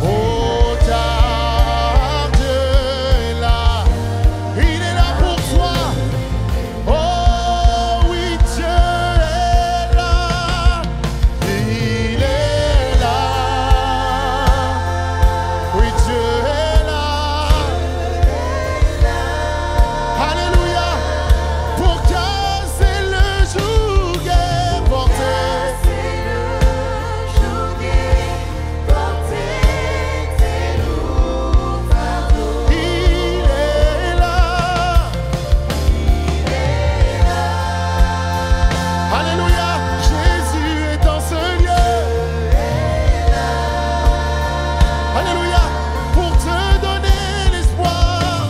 Oh, car Dieu est là. Il est là pour toi. Oh oui, Dieu est là. Il est là. Oui, Dieu est là. Alléluia. Pour casser le joug et porter. Il est là. Alléluia. Jésus est dans ce lieu. Alléluia. Pour te donner l'espoir.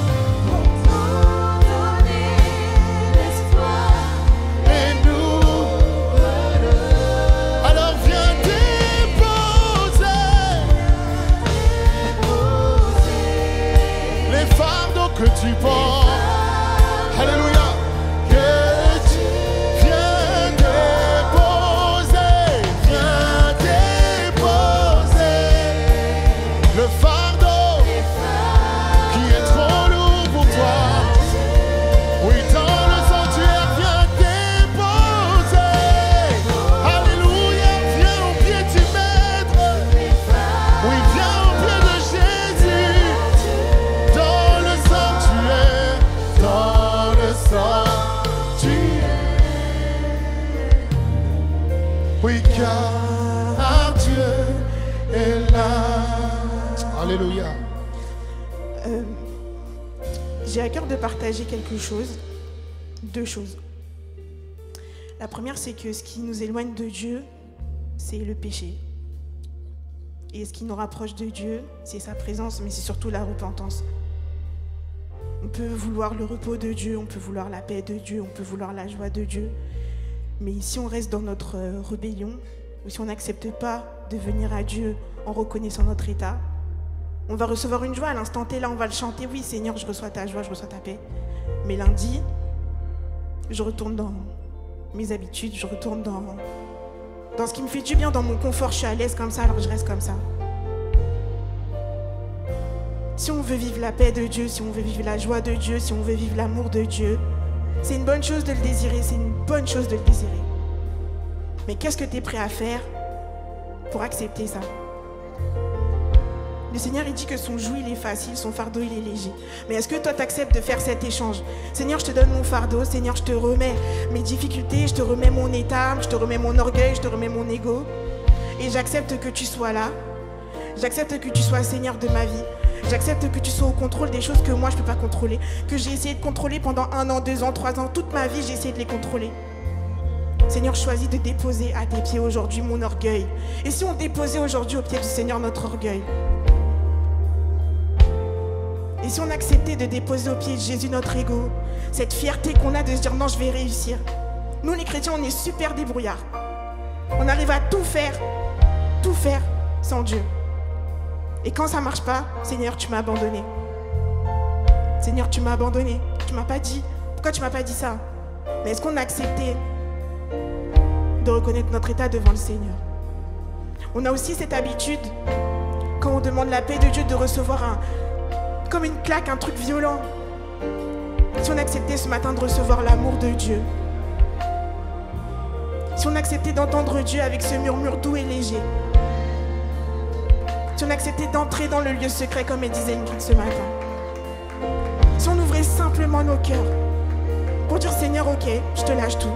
Et nous. Alors viens déposer les fardeaux que tu portes. Alléluia. Que tu viens déposer le fardeau qui est trop lourd pour toi. Oui, dans le sanctuaire, viens déposer. Alléluia, viens au pied du Maître. Oui, viens au pied de Jésus. Dans le sanctuaire, dans le sanctuaire. Oui, car Dieu est là. Alléluia. J'ai à cœur de partager quelque chose, deux choses. La première, c'est que ce qui nous éloigne de Dieu, c'est le péché. Et ce qui nous rapproche de Dieu, c'est sa présence, mais c'est surtout la repentance. On peut vouloir le repos de Dieu, on peut vouloir la paix de Dieu, on peut vouloir la joie de Dieu. Mais si on reste dans notre rébellion, ou si on n'accepte pas de venir à Dieu en reconnaissant notre état, on va recevoir une joie à l'instant T, là on va le chanter, oui Seigneur, je reçois ta joie, je reçois ta paix. Mais lundi, je retourne dans mes habitudes, je retourne dans ce qui me fait du bien, dans mon confort, je suis à l'aise comme ça, alors je reste comme ça. Si on veut vivre la paix de Dieu, si on veut vivre la joie de Dieu, si on veut vivre l'amour de Dieu, c'est une bonne chose de le désirer, c'est une bonne chose de le désirer. Mais qu'est-ce que tu es prêt à faire pour accepter ça? Le Seigneur, il dit que son joug, il est facile, son fardeau, il est léger. Mais est-ce que toi, tu acceptes de faire cet échange? Seigneur, je te donne mon fardeau. Seigneur, je te remets mes difficultés, je te remets mon état, je te remets mon orgueil, je te remets mon ego. Et j'accepte que tu sois là. J'accepte que tu sois Seigneur de ma vie. J'accepte que tu sois au contrôle des choses que moi, je ne peux pas contrôler. Que j'ai essayé de contrôler pendant 1 an, 2 ans, 3 ans. Toute ma vie, j'ai essayé de les contrôler. Seigneur, je choisis de déposer à tes pieds aujourd'hui mon orgueil. Et si on déposait aujourd'hui au pied du Seigneur notre orgueil? Et si on acceptait de déposer au pied de Jésus notre ego, cette fierté qu'on a de se dire non, je vais réussir. Nous les chrétiens, on est super débrouillards. On arrive à tout faire sans Dieu. Et quand ça ne marche pas, Seigneur, tu m'as abandonné. Seigneur, tu m'as abandonné. Tu ne m'as pas dit. Pourquoi tu ne m'as pas dit ça? Mais est-ce qu'on a accepté de reconnaître notre état devant le Seigneur? On a aussi cette habitude, quand on demande la paix de Dieu, de recevoir comme une claque, un truc violent. Si on acceptait ce matin de recevoir l'amour de Dieu, Si on acceptait d'entendre Dieu avec ce murmure doux et léger. Si on acceptait d'entrer dans le lieu secret comme elle disait Ingrid ce matin. Si on ouvrait simplement nos cœurs pour dire Seigneur, ok, je te lâche tout.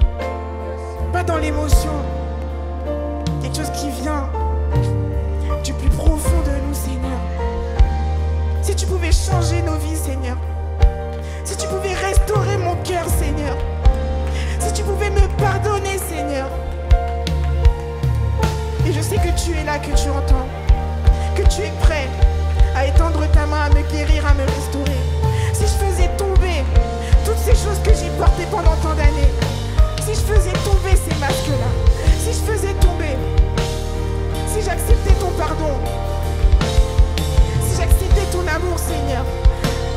Pas dans l'émotion. Quelque chose qui vient du plus profond de nous, Seigneur. Si tu pouvais changer nos vies, Seigneur. Si tu pouvais restaurer mon cœur, Seigneur. Si tu pouvais me pardonner, Seigneur. Et je sais que tu es là, que tu entends. Que tu es prêt à étendre ta main, à me guérir, à me restaurer. Si je faisais tomber toutes ces choses que j'ai portées pendant tant d'années. Si je faisais tomber ces masques-là. Si je faisais tomber. Si j'acceptais ton pardon. Si j'acceptais ton amour, Seigneur.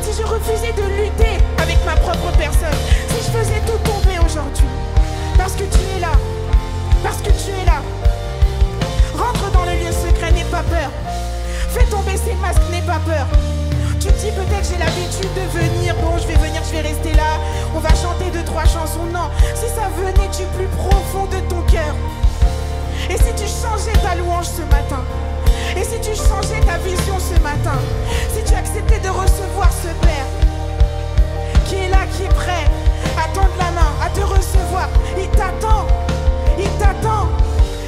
Si je refusais de lutter avec ma propre personne. Si je faisais tout tomber aujourd'hui. Parce que tu es là. Parce que tu es là. Rentre dans le lieu secret, n'aie pas peur. Fais tomber ces masques, n'aie pas peur. Tu te dis peut-être j'ai l'habitude de venir. Bon, je vais venir, je vais rester là. On va chanter 2-3 chansons. Non, si ça venait du plus profond de ton cœur. Et si tu changeais ta louange ce matin. Et si tu changeais ta vision ce matin. Si tu acceptais de recevoir ce Père qui est là, qui est prêt à tendre la main, à te recevoir. Il t'attend. Il t'attend.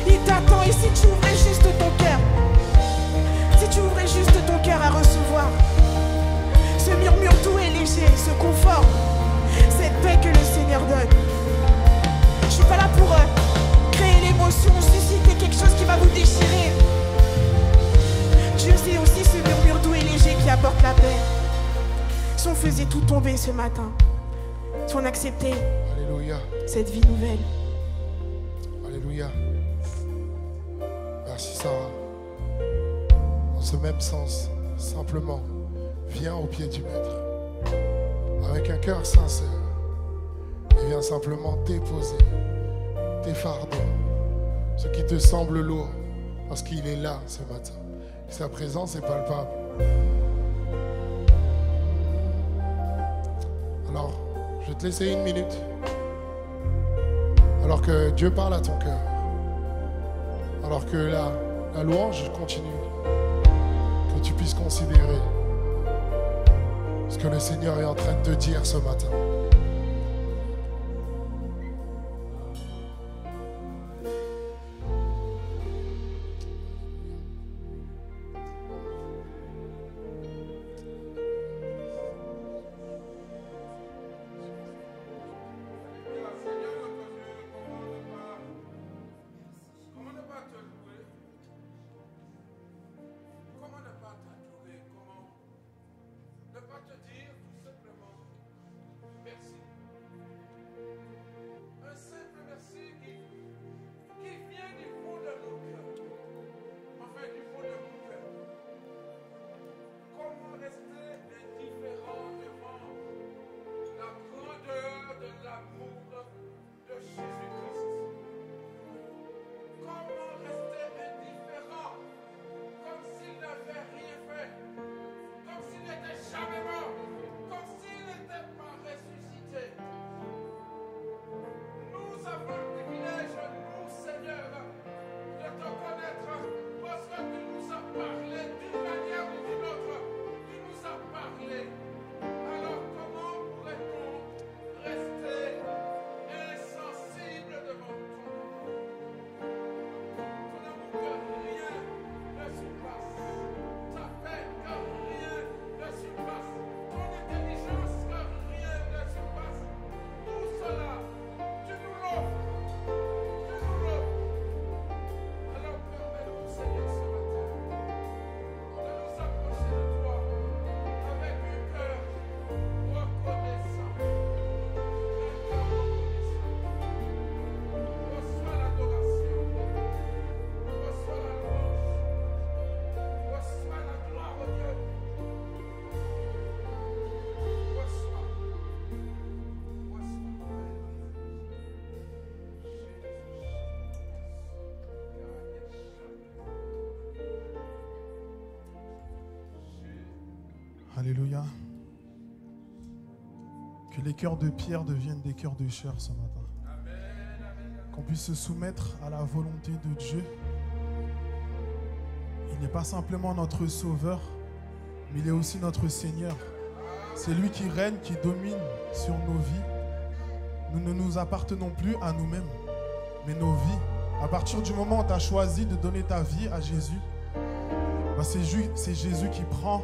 Il t'attend. Et si tu ouvrais juste ton cœur. Si tu ouvrais juste ton cœur à recevoir ce murmure doux et léger, ce confort, cette paix que le Seigneur donne. Je ne suis pas là pour créer l'émotion, susciter quelque chose qui va vous déchirer. Dieu, c'est aussi ce murmure doux et léger qui apporte la paix. Si on faisait tout tomber ce matin, si on acceptait Alléluia. cette vie nouvelle. Alléluia. Merci Sarah. Dans ce même sens, simplement, viens au pied du Maître. Avec un cœur sincère. Et viens simplement déposer tes fardeaux. Ce qui te semble lourd. Parce qu'il est là ce matin. Et sa présence est palpable. Alors, je vais te laisser 1 minute. Alors que Dieu parle à ton cœur. Alors que la louange continue. Que tu puisses considérer ce que le Seigneur est en train de te dire ce matin. Alléluia. Que les cœurs de pierre deviennent des cœurs de chair ce matin. qu'on puisse se soumettre à la volonté de Dieu. Il n'est pas simplement notre Sauveur, mais il est aussi notre Seigneur. C'est lui qui règne, qui domine sur nos vies. Nous ne nous appartenons plus à nous-mêmes, mais nos vies. À partir du moment où tu as choisi de donner ta vie à Jésus, ben c'est Jésus qui prend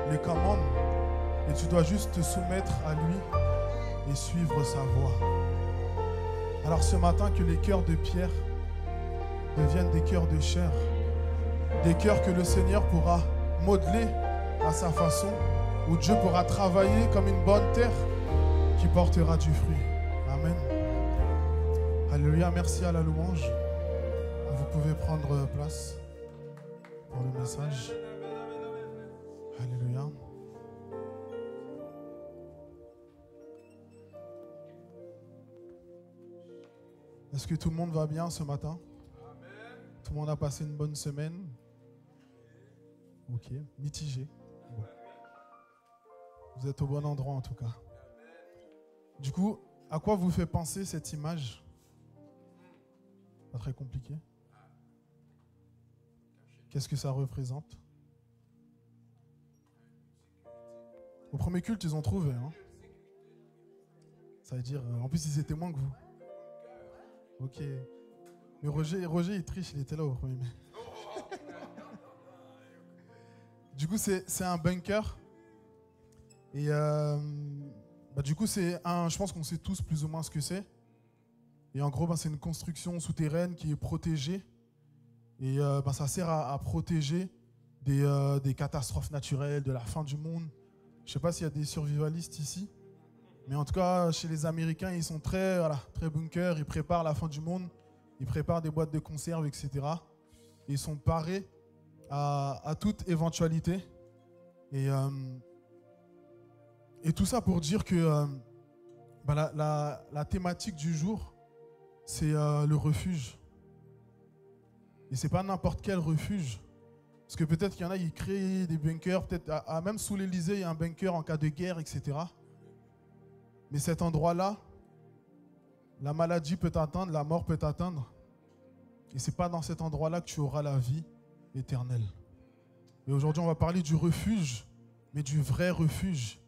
les commandes et tu dois juste te soumettre à lui et suivre sa voie. Alors ce matin, que les cœurs de pierre deviennent des cœurs de chair, des cœurs que le Seigneur pourra modeler à sa façon, où Dieu pourra travailler comme une bonne terre qui portera du fruit. Amen. Alléluia, merci à la louange. Vous pouvez prendre place pour le message. Alléluia. Est-ce que tout le monde va bien ce matin? Tout le monde a passé une bonne semaine? Ok, mitigé. Bon. Vous êtes au bon endroit en tout cas. Du coup, à quoi vous fait penser cette image? Pas très compliqué. Qu'est-ce que ça représente? Au premier culte, ils ont trouvé. Hein? Ça veut dire, en plus, ils étaient moins que vous. Ok. Mais Roger, il triche, il était là au premier. Du coup, c'est un bunker. Et du coup, je pense qu'on sait tous plus ou moins ce que c'est. Et en gros, c'est une construction souterraine qui est protégée. Et ça sert à protéger des catastrophes naturelles, de la fin du monde. Je ne sais pas s'il y a des survivalistes ici. Mais en tout cas, chez les Américains, ils sont très bunkers. Ils préparent la fin du monde. Ils préparent des boîtes de conserve, etc. Et ils sont parés à toute éventualité. Et tout ça pour dire que la thématique du jour, c'est le refuge. Et ce n'est pas n'importe quel refuge. Parce que peut-être qu'il y en a, ils créent des bunkers. Peut-être même sous l'Élysée, il y a un bunker en cas de guerre, etc. Mais cet endroit-là, la maladie peut t'atteindre, la mort peut t'atteindre. Et ce n'est pas dans cet endroit-là que tu auras la vie éternelle. Et aujourd'hui, on va parler du refuge, mais du vrai refuge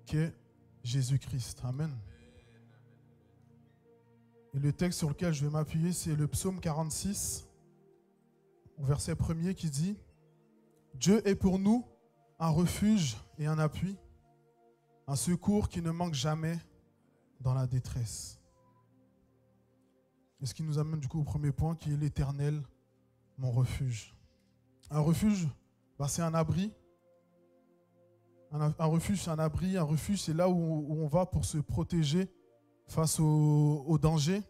qu'est Jésus-Christ. Amen. Et le texte sur lequel je vais m'appuyer, c'est le psaume 46, au verset 1er, qui dit « Dieu est pour nous un refuge et un appui, un secours qui ne manque jamais dans la détresse. » Et ce qui nous amène du coup au premier point, qui est l'Éternel, mon refuge. Un refuge, c'est un abri. Un refuge, c'est un abri. Un refuge, c'est là où on va pour se protéger face au danger.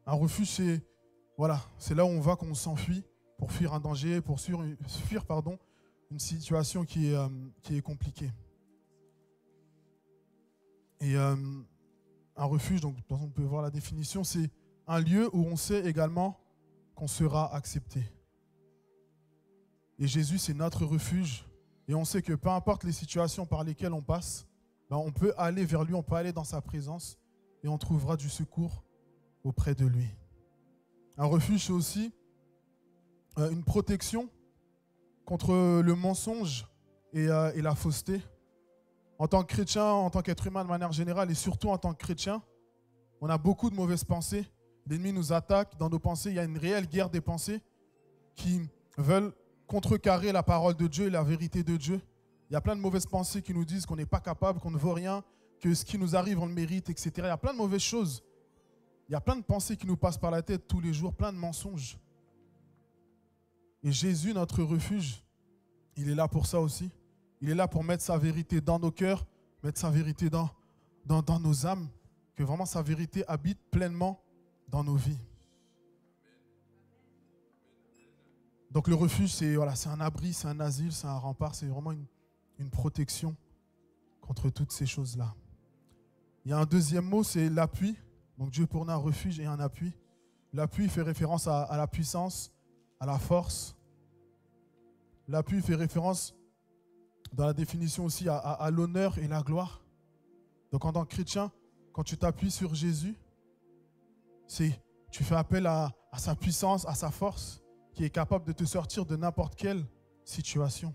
Un refuge, c'est là où on va quand on s'enfuit pour fuir un danger, pour fuir une situation qui est compliquée. Et un refuge, donc on peut voir la définition, c'est un lieu où on sait également qu'on sera accepté. Et Jésus, c'est notre refuge. Et on sait que peu importe les situations par lesquelles on passe, on peut aller vers lui, on peut aller dans sa présence et on trouvera du secours auprès de lui. Un refuge, c'est aussi une protection contre le mensonge et la fausseté. En tant que chrétien, en tant qu'être humain de manière générale et surtout en tant que chrétien, on a beaucoup de mauvaises pensées. L'ennemi nous attaque dans nos pensées. Il y a une réelle guerre des pensées qui veulent contrecarrer la parole de Dieu et la vérité de Dieu. Il y a plein de mauvaises pensées qui nous disent qu'on n'est pas capable, qu'on ne vaut rien, que ce qui nous arrive, on le mérite, etc. Il y a plein de mauvaises choses. Il y a plein de pensées qui nous passent par la tête tous les jours, plein de mensonges. Et Jésus, notre refuge, il est là pour ça aussi. Il est là pour mettre sa vérité dans nos cœurs, mettre sa vérité dans nos âmes, que vraiment sa vérité habite pleinement dans nos vies. Donc le refuge, c'est un abri, c'est un asile, c'est un rempart, c'est vraiment une protection contre toutes ces choses-là. Il y a un deuxième mot, c'est l'appui. Donc Dieu pour nous un refuge et un appui. L'appui fait référence à la puissance, à la force. L'appui fait référence dans la définition aussi à l'honneur et la gloire. Donc en tant que chrétien, quand tu t'appuies sur Jésus, Tu fais appel à sa puissance, à sa force, qui est capable de te sortir de n'importe quelle situation.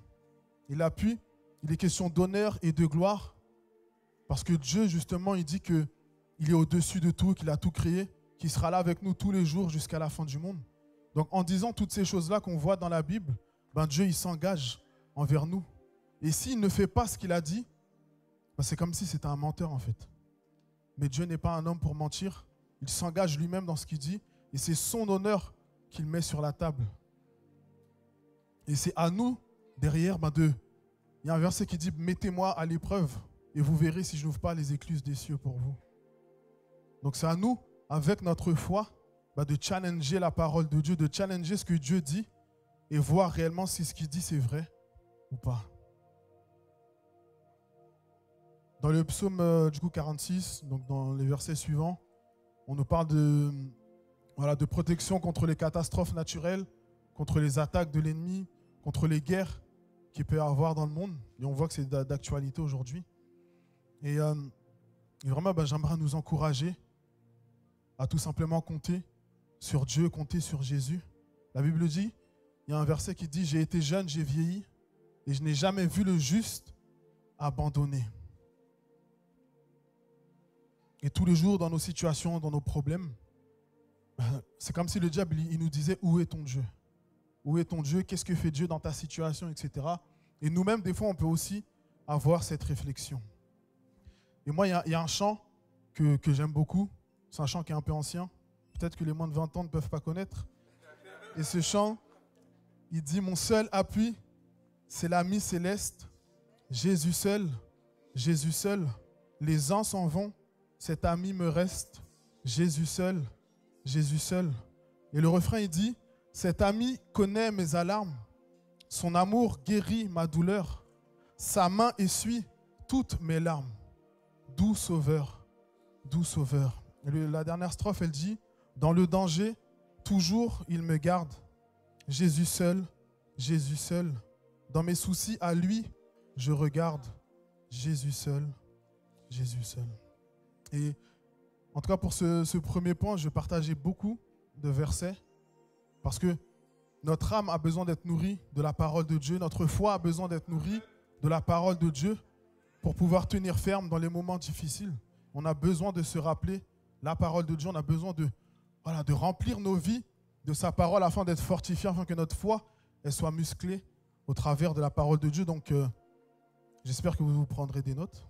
Et l'appui, il est question d'honneur et de gloire, parce que Dieu, justement, il dit qu'il est au-dessus de tout, qu'il a tout créé, qu'il sera là avec nous tous les jours jusqu'à la fin du monde. Donc, en disant toutes ces choses-là qu'on voit dans la Bible, Dieu, il s'engage envers nous. Et s'il ne fait pas ce qu'il a dit, c'est comme si c'était un menteur, en fait. Mais Dieu n'est pas un homme pour mentir. Il s'engage lui-même dans ce qu'il dit, et c'est son honneur qu'il met sur la table. Et c'est à nous, derrière, il y a un verset qui dit « Mettez-moi à l'épreuve, et vous verrez si je n'ouvre pas les écluses des cieux pour vous. » Donc c'est à nous, avec notre foi, de challenger la parole de Dieu, de challenger ce que Dieu dit, et voir réellement si ce qu'il dit c'est vrai ou pas. Dans le psaume 46, donc dans les versets suivants, on nous parle de protection contre les catastrophes naturelles, contre les attaques de l'ennemi, contre les guerres qu'il peut y avoir dans le monde. Et on voit que c'est d'actualité aujourd'hui. Et vraiment, j'aimerais nous encourager à tout simplement compter sur Dieu, compter sur Jésus. La Bible dit, il y a un verset qui dit « J'ai été jeune, j'ai vieilli, et je n'ai jamais vu le juste abandonné. » Et tous les jours, dans nos situations, dans nos problèmes, c'est comme si le diable, il nous disait « Où est ton Dieu ? Où est ton Dieu ? Qu'est-ce que fait Dieu dans ta situation ?» etc. Et nous-mêmes, des fois, on peut aussi avoir cette réflexion. Et moi, il y a un chant que j'aime beaucoup. C'est un chant qui est un peu ancien. Peut-être que les moins de 20 ans ne peuvent pas connaître. Et ce chant, il dit « Mon seul appui, c'est l'ami céleste. Jésus seul, Jésus seul. Les ans s'en vont, cet ami me reste. Jésus seul, Jésus seul. » Et le refrain, il dit « Cet ami connaît mes alarmes. Son amour guérit ma douleur. Sa main essuie toutes mes larmes. Doux sauveur, doux sauveur. » La dernière strophe, elle dit « Dans le danger, toujours il me garde. Jésus seul, Jésus seul. Dans mes soucis, à lui, je regarde. Jésus seul, Jésus seul. » Et en tout cas, pour ce premier point, je partageais beaucoup de versets parce que notre âme a besoin d'être nourrie de la parole de Dieu. Notre foi a besoin d'être nourrie de la parole de Dieu pour pouvoir tenir ferme dans les moments difficiles. On a besoin de se rappeler la parole de Dieu. On a besoin de remplir nos vies de sa parole afin d'être fortifiés, afin que notre foi elle soit musclée au travers de la parole de Dieu. Donc, j'espère que vous prendrez des notes.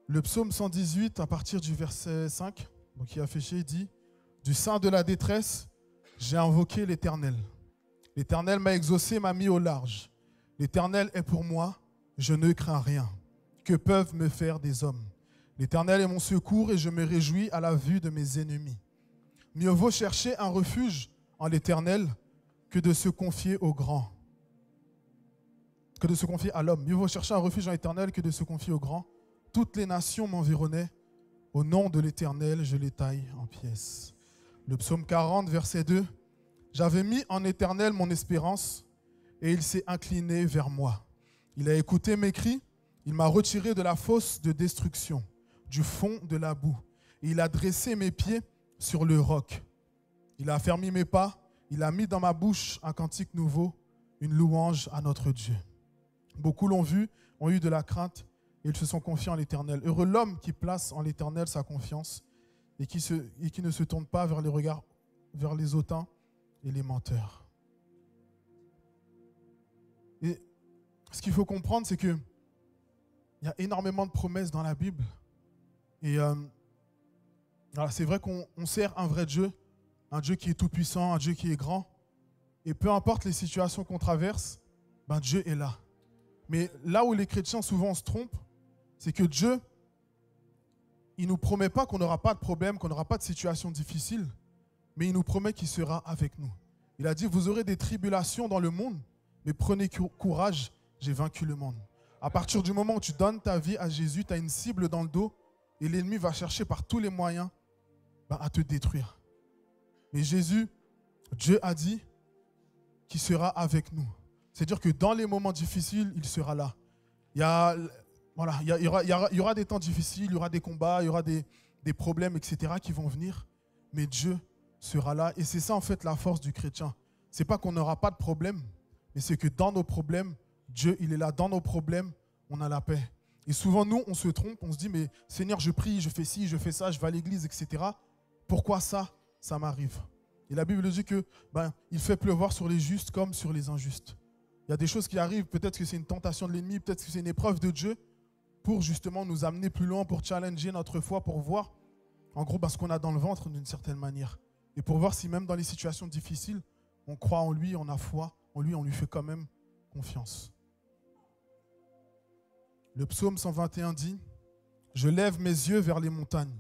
Le psaume 118, à partir du verset 5, donc il est affiché, il dit « Du sein de la détresse, j'ai invoqué l'Éternel. L'Éternel m'a exaucé, m'a mis au large. L'Éternel est pour moi, je ne crains rien. Que peuvent me faire des hommes? L'Éternel est mon secours et je me réjouis à la vue de mes ennemis. Mieux vaut chercher un refuge en l'Éternel que de se confier au grand. Que de se confier à l'homme. Mieux vaut chercher un refuge en l'Éternel que de se confier au grand. Toutes les nations m'environnaient. Au nom de l'Éternel, je les taille en pièces. » Le psaume 40, verset 2. « J'avais mis en l'Éternel mon espérance et il s'est incliné vers moi. Il a écouté mes cris, il m'a retiré de la fosse de destruction, du fond de la boue. Et il a dressé mes pieds sur le roc. Il a affermi mes pas, il a mis dans ma bouche un cantique nouveau, une louange à notre Dieu. Beaucoup l'ont vu, ont eu de la crainte, et ils se sont confiés en l'Éternel. Heureux l'homme qui place en l'Éternel sa confiance et qui ne se tourne pas vers les regards, vers les hautains et les menteurs. » Et ce qu'il faut comprendre, c'est qu'il y a énormément de promesses dans la Bible. Et c'est vrai qu'on sert un vrai Dieu, un Dieu qui est tout-puissant, un Dieu qui est grand. Et peu importe les situations qu'on traverse, Dieu est là. Mais là où les chrétiens souvent se trompent, c'est que Dieu, il ne nous promet pas qu'on n'aura pas de problème, qu'on n'aura pas de situation difficile, mais il nous promet qu'il sera avec nous. Il a dit, vous aurez des tribulations dans le monde, mais prenez courage, j'ai vaincu le monde. À partir du moment où tu donnes ta vie à Jésus, tu as une cible dans le dos et l'ennemi va chercher par tous les moyens à te détruire. Mais Jésus, Dieu a dit qu'il sera avec nous. C'est-à-dire que dans les moments difficiles, il sera là. Il y aura des temps difficiles, il y aura des combats, il y aura des des problèmes, etc. qui vont venir, mais Dieu sera là. Et c'est ça en fait la force du chrétien. C'est pas qu'on n'aura pas de problème, mais c'est que dans nos problèmes, Dieu, il est là. Dans nos problèmes, on a la paix. Et souvent, nous, on se trompe, on se dit, mais Seigneur, je prie, je fais ci, je fais ça, je vais à l'église, etc. Pourquoi ça m'arrive? Et la Bible dit que il fait pleuvoir sur les justes comme sur les injustes. Il y a des choses qui arrivent, peut-être que c'est une tentation de l'ennemi, peut-être que c'est une épreuve de Dieu pour justement nous amener plus loin, pour challenger notre foi, pour voir en gros ce qu'on a dans le ventre d'une certaine manière. Et pour voir si même dans les situations difficiles, on croit en lui, on a foi en lui, on lui fait quand même confiance. Le psaume 121 dit « Je lève mes yeux vers les montagnes.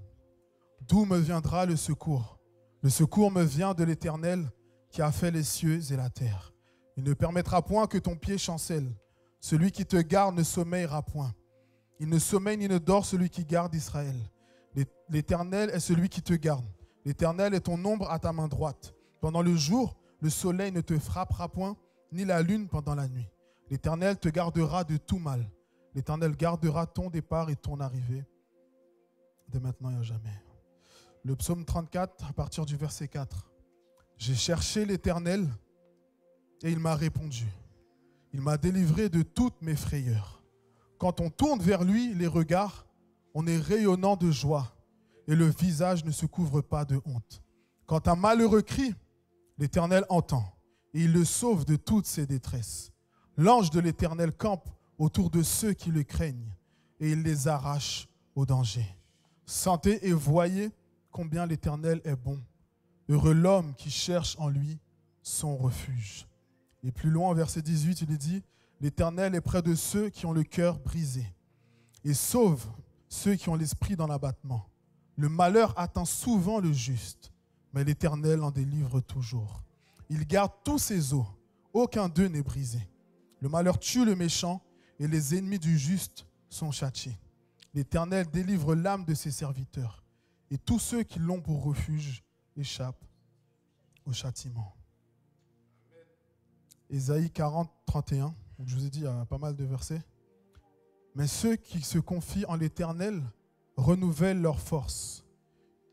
D'où me viendra le secours? Le secours me vient de l'Éternel qui a fait les cieux et la terre. Il ne permettra point que ton pied chancelle. Celui qui te garde ne sommeillera point. Il ne sommeille ni ne dort celui qui garde Israël. L'Éternel est celui qui te garde. L'Éternel est ton ombre à ta main droite. Pendant le jour, le soleil ne te frappera point, ni la lune pendant la nuit. L'Éternel te gardera de tout mal. L'Éternel gardera ton départ et ton arrivée, de maintenant et à jamais. » Le psaume 34, à partir du verset 4. « J'ai cherché l'Éternel et il m'a répondu. Il m'a délivré de toutes mes frayeurs. Quand on tourne vers lui les regards, on est rayonnant de joie et le visage ne se couvre pas de honte. Quand un malheureux crie, l'Éternel entend et il le sauve de toutes ses détresses. L'ange de l'Éternel campe autour de ceux qui le craignent et il les arrache au danger. Sentez et voyez combien l'Éternel est bon. Heureux l'homme qui cherche en lui son refuge. » Et plus loin, au verset 18, il est dit « L'Éternel est près de ceux qui ont le cœur brisé et sauve ceux qui ont l'esprit dans l'abattement. Le malheur atteint souvent le juste, mais l'Éternel en délivre toujours. Il garde tous ses os, aucun d'eux n'est brisé. Le malheur tue le méchant et les ennemis du juste sont châtiés. L'Éternel délivre l'âme de ses serviteurs et tous ceux qui l'ont pour refuge échappent au châtiment. » Ésaïe 40, 31, je vous ai dit, il y a pas mal de versets. « Mais ceux qui se confient en l'Éternel renouvellent leur force.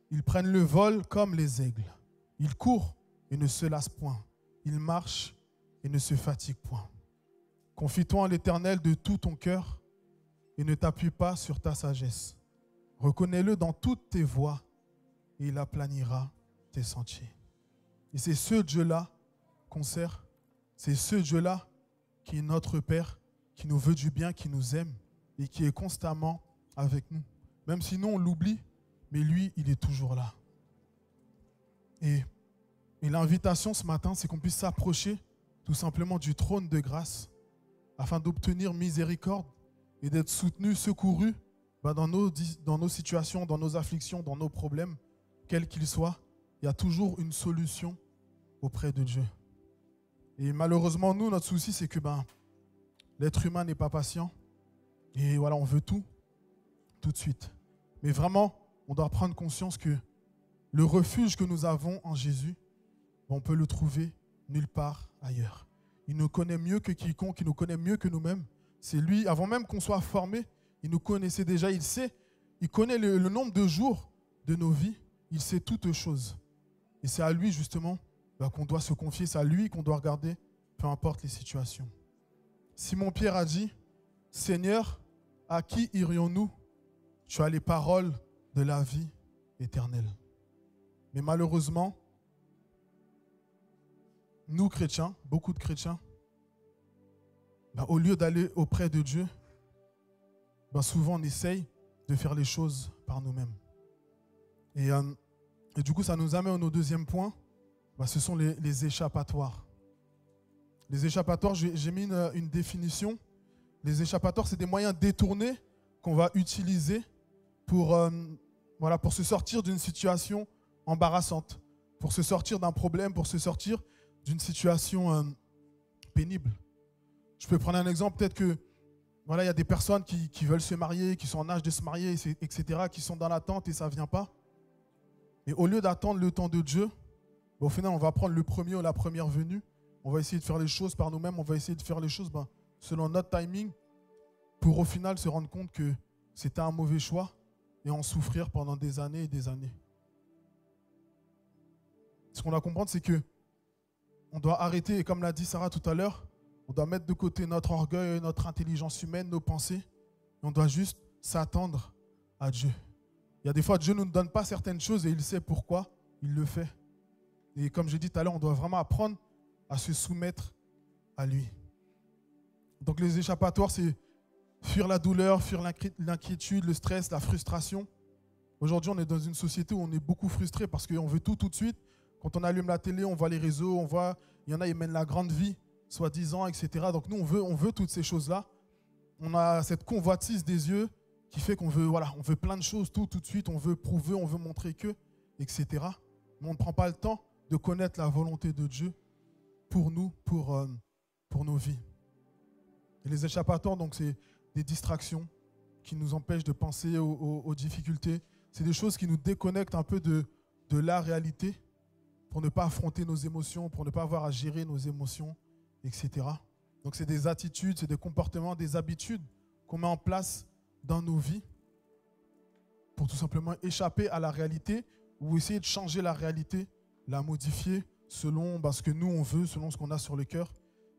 Ils prennent le vol comme les aigles. Ils courent et ne se lassent point. Ils marchent et ne se fatiguent point. Confie-toi en l'Éternel de tout ton cœur et ne t'appuie pas sur ta sagesse. Reconnais-le dans toutes tes voies et il aplanira tes sentiers. » Et c'est ce Dieu-là qu'on sert. C'est ce Dieu-là qui est notre Père, qui nous veut du bien, qui nous aime et qui est constamment avec nous. Même si nous, on l'oublie, mais lui, il est toujours là. Et l'invitation ce matin, c'est qu'on puisse s'approcher tout simplement du trône de grâce afin d'obtenir miséricorde et d'être soutenu, secouru dans nos situations, dans nos afflictions, dans nos problèmes, quels qu'ils soient. Il y a toujours une solution auprès de Dieu. Et malheureusement, nous, notre souci, c'est que l'être humain n'est pas patient. Et voilà, on veut tout de suite. Mais vraiment, on doit prendre conscience que le refuge que nous avons en Jésus, on peut le trouver nulle part ailleurs. Il nous connaît mieux que quiconque, il nous connaît mieux que nous-mêmes. C'est lui, avant même qu'on soit formé, il nous connaissait déjà, il sait, il connaît le nombre de jours de nos vies, il sait toutes choses. Et c'est à lui justement qu'on doit se confier, c'est à lui qu'on doit regarder, peu importe les situations. Simon-Pierre a dit, « Seigneur, à qui irions-nous? Tu as les paroles de la vie éternelle. » Mais malheureusement, nous chrétiens, beaucoup de chrétiens, au lieu d'aller auprès de Dieu, souvent on essaye de faire les choses par nous-mêmes. Et du coup, ça nous amène au deuxième point, ce sont les échappatoires. Les échappatoires, j'ai mis une définition. Les échappatoires, c'est des moyens détournés qu'on va utiliser pour se sortir d'une situation embarrassante, pour se sortir d'un problème, pour se sortir d'une situation pénible. Je peux prendre un exemple, peut-être que il y a des personnes qui veulent se marier, qui sont en âge de se marier, etc., qui sont dans l'attente et ça ne vient pas. Mais au lieu d'attendre le temps de Dieu, au final, on va prendre le premier ou la première venue. On va essayer de faire les choses par nous-mêmes. On va essayer de faire les choses selon notre timing pour au final se rendre compte que c'était un mauvais choix et en souffrir pendant des années et des années. Ce qu'on doit comprendre, c'est que on doit arrêter, et comme l'a dit Sarah tout à l'heure, on doit mettre de côté notre orgueil, notre intelligence humaine, nos pensées, et on doit juste s'attendre à Dieu. Il y a des fois, Dieu ne nous donne pas certaines choses et il sait pourquoi il le fait. Et comme j'ai dit tout à l'heure, on doit vraiment apprendre à se soumettre à lui. Donc les échappatoires, c'est fuir la douleur, fuir l'inquiétude, le stress, la frustration. Aujourd'hui, on est dans une société où on est beaucoup frustré parce qu'on veut tout de suite. Quand on allume la télé, on voit les réseaux, on voit, il y en a, ils mènent la grande vie, soi-disant, etc. Donc nous, on veut toutes ces choses-là. On a cette convoitise des yeux qui fait qu'on veut, voilà, on veut plein de choses, tout de suite, on veut prouver, on veut montrer que, etc. Mais on ne prend pas le temps de connaître la volonté de Dieu pour nous, pour nos vies. Et les échappatoires, donc, c'est des distractions qui nous empêchent de penser aux difficultés. C'est des choses qui nous déconnectent un peu de la réalité pour ne pas affronter nos émotions, pour ne pas avoir à gérer nos émotions, etc. Donc, c'est des attitudes, c'est des comportements, des habitudes qu'on met en place dans nos vies pour tout simplement échapper à la réalité ou essayer de changer la réalité, la modifier selon ce que nous on veut, selon ce qu'on a sur le cœur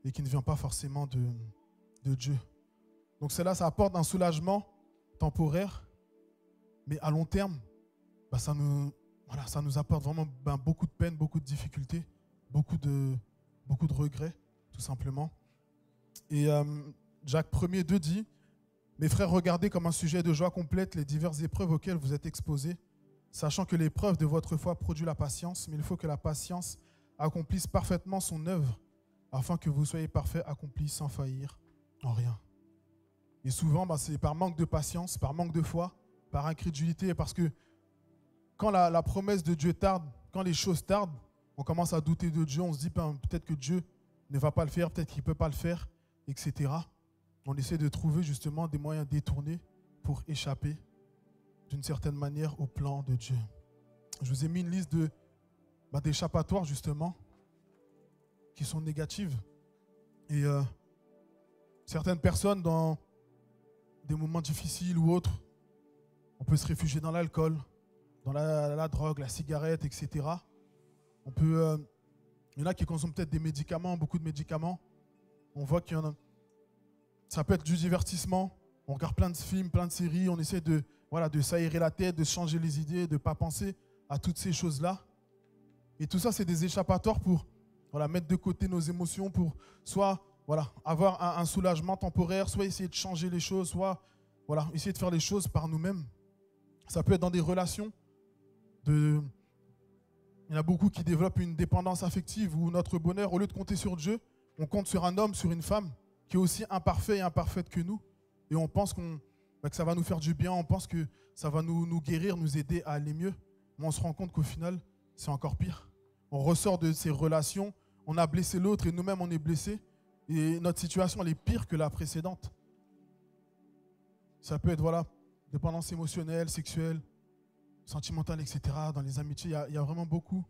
et qui ne vient pas forcément de Dieu. Donc cela, ça apporte un soulagement temporaire, mais à long terme, ça nous apporte vraiment beaucoup de peine, beaucoup de difficultés, beaucoup de regrets, tout simplement. Et Jacques 1er dit: mes frères, regardez comme un sujet de joie complète les diverses épreuves auxquelles vous êtes exposés, sachant que l'épreuve de votre foi produit la patience, mais il faut que la patience accomplisse parfaitement son œuvre, afin que vous soyez parfaits, accomplis, sans faillir en rien. Et souvent, c'est par manque de patience, par manque de foi, par incrédulité, parce que quand la promesse de Dieu tarde, quand les choses tardent, on commence à douter de Dieu, on se dit peut-être que Dieu ne va pas le faire, peut-être qu'il ne peut pas le faire, etc. On essaie de trouver justement des moyens détournés pour échapper d'une certaine manière au plan de Dieu. Je vous ai mis une liste d'échappatoires justement qui sont négatives. Et certaines personnes dans des moments difficiles ou autres, on peut se réfugier dans l'alcool, dans la drogue, la cigarette, etc. Il y en a qui consomment peut-être des médicaments, beaucoup de médicaments. On voit qu'il y en a. Ça peut être du divertissement. On regarde plein de films, plein de séries. On essaie de s'aérer la tête, de changer les idées, de ne pas penser à toutes ces choses-là. Et tout ça, c'est des échappatoires pour mettre de côté nos émotions, pour soit avoir un soulagement temporaire, soit essayer de changer les choses, soit essayer de faire les choses par nous-mêmes. Ça peut être dans des relations. Il y en a beaucoup qui développent une dépendance affective où notre bonheur, au lieu de compter sur Dieu, on compte sur un homme, sur une femme qui est aussi imparfait et imparfaite que nous. Et on pense que ça va nous faire du bien, on pense que ça va nous guérir, nous aider à aller mieux. Mais on se rend compte qu'au final, c'est encore pire. On ressort de ces relations, on a blessé l'autre et nous-mêmes on est blessés. Et notre situation, elle est pire que la précédente. Ça peut être dépendance émotionnelle, sexuelle, sentimentale, etc. Dans les amitiés, il y a vraiment beaucoup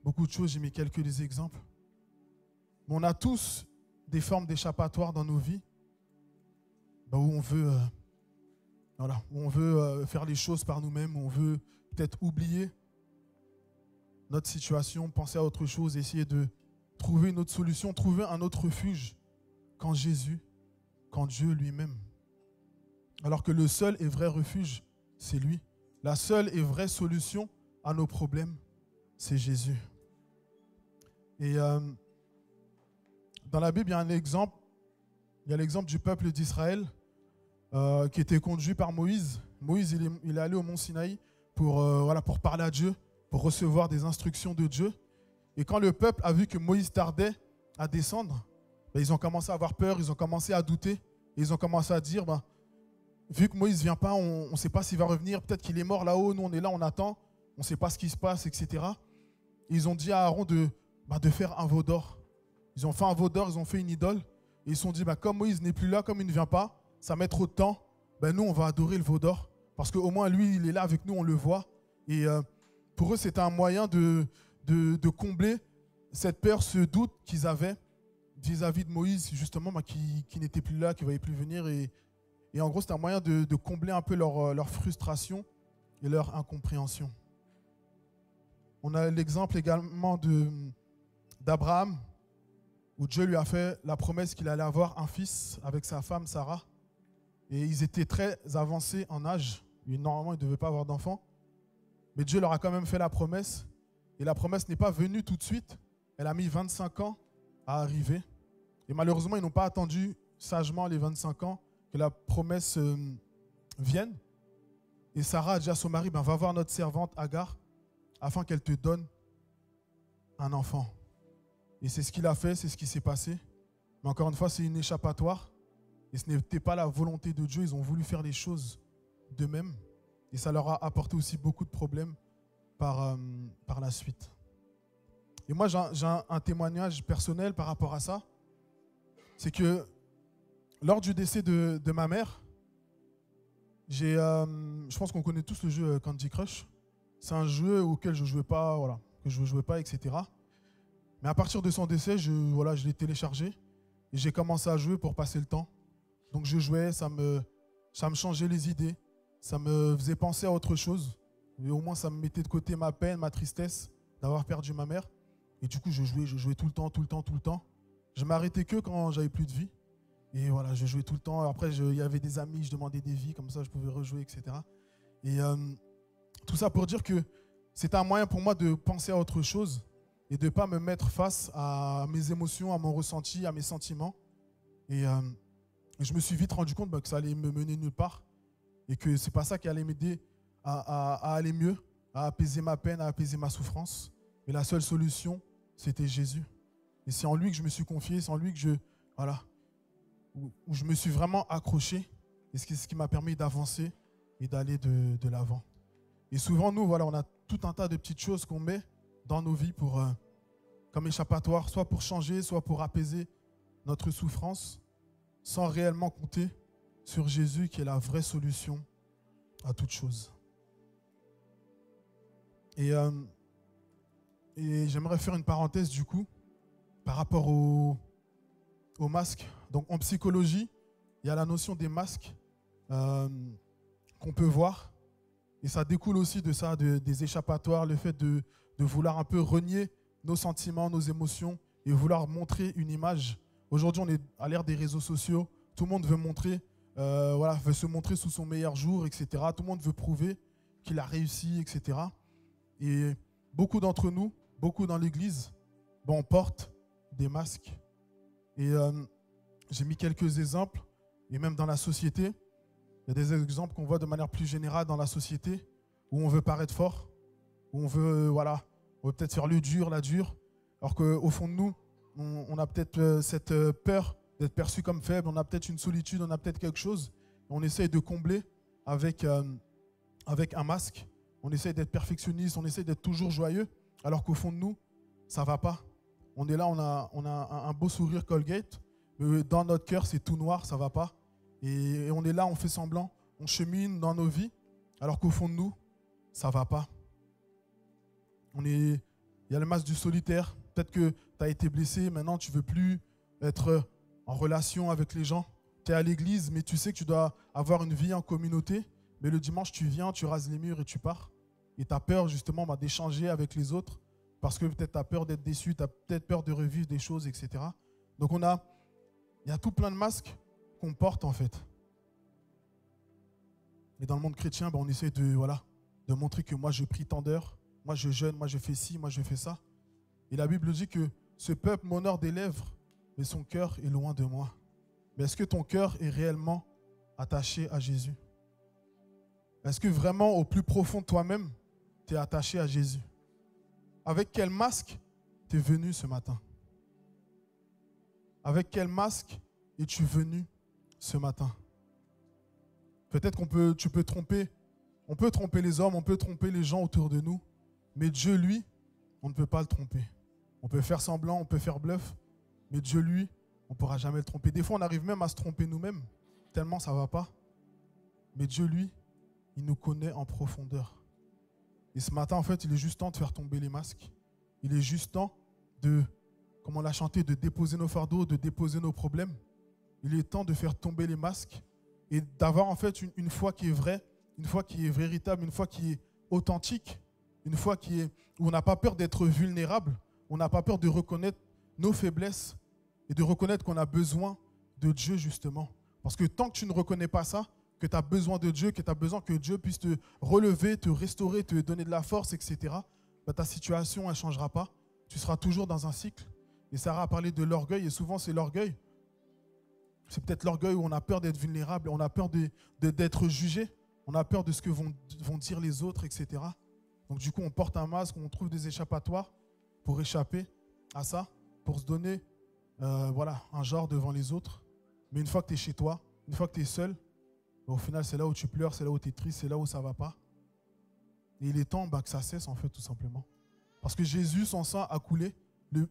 de choses. J'ai mis quelques exemples. Mais on a tous des formes d'échappatoire dans nos vies où on veut faire les choses par nous-mêmes, où on veut peut-être oublier notre situation, penser à autre chose, essayer de trouver une autre solution, trouver un autre refuge qu'en Jésus, qu'en Dieu lui-même. Alors que le seul et vrai refuge, c'est lui. La seule et vraie solution à nos problèmes, c'est Jésus. Et dans la Bible, il y a un exemple. Il y a l'exemple du peuple d'Israël qui était conduit par Moïse. Moïse, il est allé au mont Sinaï pour parler à Dieu, pour recevoir des instructions de Dieu. Et quand le peuple a vu que Moïse tardait à descendre, ils ont commencé à avoir peur, ils ont commencé à douter. Et ils ont commencé à dire, vu que Moïse ne vient pas, on ne sait pas s'il va revenir, peut-être qu'il est mort là-haut, nous on est là, on attend, on ne sait pas ce qui se passe, etc. Et ils ont dit à Aaron de faire un veau d'or. Ils ont fait un veau d'or, ils ont fait une idole. Et ils se sont dit, comme Moïse n'est plus là, comme il ne vient pas, ça met trop de temps, nous on va adorer le veau d'or. Parce qu'au moins lui, il est là avec nous, on le voit. Et pour eux, c'était un moyen de combler cette peur, ce doute qu'ils avaient vis-à-vis de Moïse, justement, qui n'était plus là, qui ne voyait plus venir. Et en gros, c'était un moyen de combler un peu leur frustration et leur incompréhension. On a l'exemple également d'Abraham, où Dieu lui a fait la promesse qu'il allait avoir un fils avec sa femme Sarah. Et ils étaient très avancés en âge. Et normalement, ils ne devaient pas avoir d'enfants. Mais Dieu leur a quand même fait la promesse. Et la promesse n'est pas venue tout de suite. Elle a mis 25 ans à arriver. Et malheureusement, ils n'ont pas attendu sagement les 25 ans que la promesse vienne. Et Sarah a dit à son mari, va voir notre servante Agar afin qu'elle te donne un enfant. Et c'est ce qu'il a fait, c'est ce qui s'est passé. Mais encore une fois, c'est une échappatoire. Et ce n'était pas la volonté de Dieu. Ils ont voulu faire les choses d'eux-mêmes. Et ça leur a apporté aussi beaucoup de problèmes par la suite. Et moi, j'ai un témoignage personnel par rapport à ça. C'est que lors du décès de ma mère, je pense qu'on connaît tous le jeu Candy Crush. C'est un jeu auquel je ne jouais pas, voilà, que je ne jouais pas, etc. Mais à partir de son décès, je l'ai téléchargé et j'ai commencé à jouer pour passer le temps. Donc je jouais, ça me changeait les idées, ça me faisait penser à autre chose. Et au moins, ça me mettait de côté ma peine, ma tristesse d'avoir perdu ma mère. Et du coup, je jouais tout le temps. Je m'arrêtais que quand j'avais plus de vie. Et voilà, je jouais tout le temps. Après, il y avait des amis, je demandais des vies, comme ça, je pouvais rejouer, etc. Et tout ça pour dire que c'était un moyen pour moi de penser à autre chose et de ne pas me mettre face à mes émotions, à mon ressenti, à mes sentiments. Et je me suis vite rendu compte que ça allait me mener nulle part et que ce n'est pas ça qui allait m'aider à aller mieux, à apaiser ma peine, à apaiser ma souffrance. Mais la seule solution, c'était Jésus. Et c'est en lui que je me suis confié, c'est en lui que où je me suis vraiment accroché. Et c'est ce qui m'a permis d'avancer et d'aller de l'avant. Et souvent, nous, on a tout un tas de petites choses qu'on met dans nos vies comme échappatoire, soit pour changer, soit pour apaiser notre souffrance, sans réellement compter sur Jésus qui est la vraie solution à toute chose. Et j'aimerais faire une parenthèse du coup par rapport au masque. Donc en psychologie, il y a la notion des masques qu'on peut voir. Et ça découle aussi de ça, des échappatoires, le fait de vouloir un peu renier nos sentiments, nos émotions et vouloir montrer une image. Aujourd'hui, on est à l'ère des réseaux sociaux. Tout le monde veut veut se montrer sous son meilleur jour, etc. Tout le monde veut prouver qu'il a réussi, etc. Et beaucoup d'entre nous, beaucoup dans l'église, on porte des masques. Et j'ai mis quelques exemples, et même dans la société, il y a des exemples qu'on voit de manière plus générale dans la société, où on veut paraître fort, où on veut peut-être faire le dur, la dure, alors qu'au fond de nous, on a peut-être cette peur d'être perçu comme faible, on a peut-être une solitude, on a peut-être quelque chose, on essaye de combler avec un masque, on essaye d'être perfectionniste, on essaye d'être toujours joyeux, alors qu'au fond de nous, ça ne va pas. On est là, on a un beau sourire Colgate, mais dans notre cœur, c'est tout noir, ça ne va pas. Et on est là, on fait semblant, on chemine dans nos vies, alors qu'au fond de nous, ça ne va pas. Il y a le masque du solitaire. Peut-être que tu as été blessé, maintenant tu ne veux plus être en relation avec les gens. Tu es à l'église, mais tu sais que tu dois avoir une vie en communauté. Mais le dimanche, tu viens, tu rases les murs et tu pars. Et tu as peur justement d'échanger avec les autres parce que peut-être tu as peur d'être déçu, tu as peut-être peur de revivre des choses, etc. Donc il y a tout plein de masques qu'on porte en fait. Et dans le monde chrétien, on essaie de montrer que moi je prie tant d'heures, moi je jeûne, moi je fais ci, moi je fais ça. Et la Bible dit que ce peuple m'honore des lèvres, mais son cœur est loin de moi. Mais est-ce que ton cœur est réellement attaché à Jésus? Est-ce que vraiment au plus profond de toi-même, tu es attaché à Jésus? Avec quel masque tu es venu ce matin? Avec quel masque es-tu venu ce matin? Peut-être tu peux tromper. On peut tromper les hommes, on peut tromper les gens autour de nous. Mais Dieu, lui, on ne peut pas le tromper. On peut faire semblant, on peut faire bluff. Mais Dieu, lui, on ne pourra jamais le tromper. Des fois, on arrive même à se tromper nous-mêmes, tellement ça ne va pas. Mais Dieu, lui, il nous connaît en profondeur. Et ce matin, en fait, il est juste temps de faire tomber les masques. Il est juste temps de, comme on l'a chanté, de déposer nos fardeaux, de déposer nos problèmes. Il est temps de faire tomber les masques et d'avoir en fait une foi qui est vraie, une foi qui est véritable, une foi qui est authentique, une foi où on n'a pas peur d'être vulnérable, on n'a pas peur de reconnaître nos faiblesses et de reconnaître qu'on a besoin de Dieu justement. Parce que tant que tu ne reconnais pas ça, que tu as besoin de Dieu, que tu as besoin que Dieu puisse te relever, te restaurer, te donner de la force, etc., bah, ta situation, elle ne changera pas. Tu seras toujours dans un cycle. Et Sarah a parlé de l'orgueil, et souvent c'est l'orgueil. C'est peut-être l'orgueil où on a peur d'être vulnérable, on a peur d'être jugé, on a peur de ce que vont dire les autres, etc. Donc du coup, on porte un masque, on trouve des échappatoires pour échapper à ça, pour se donner un genre devant les autres. Mais une fois que tu es chez toi, une fois que tu es seul, au final, c'est là où tu pleures, c'est là où tu es triste, c'est là où ça ne va pas. Et il est temps que ça cesse, en fait, tout simplement. Parce que Jésus, son sang a coulé.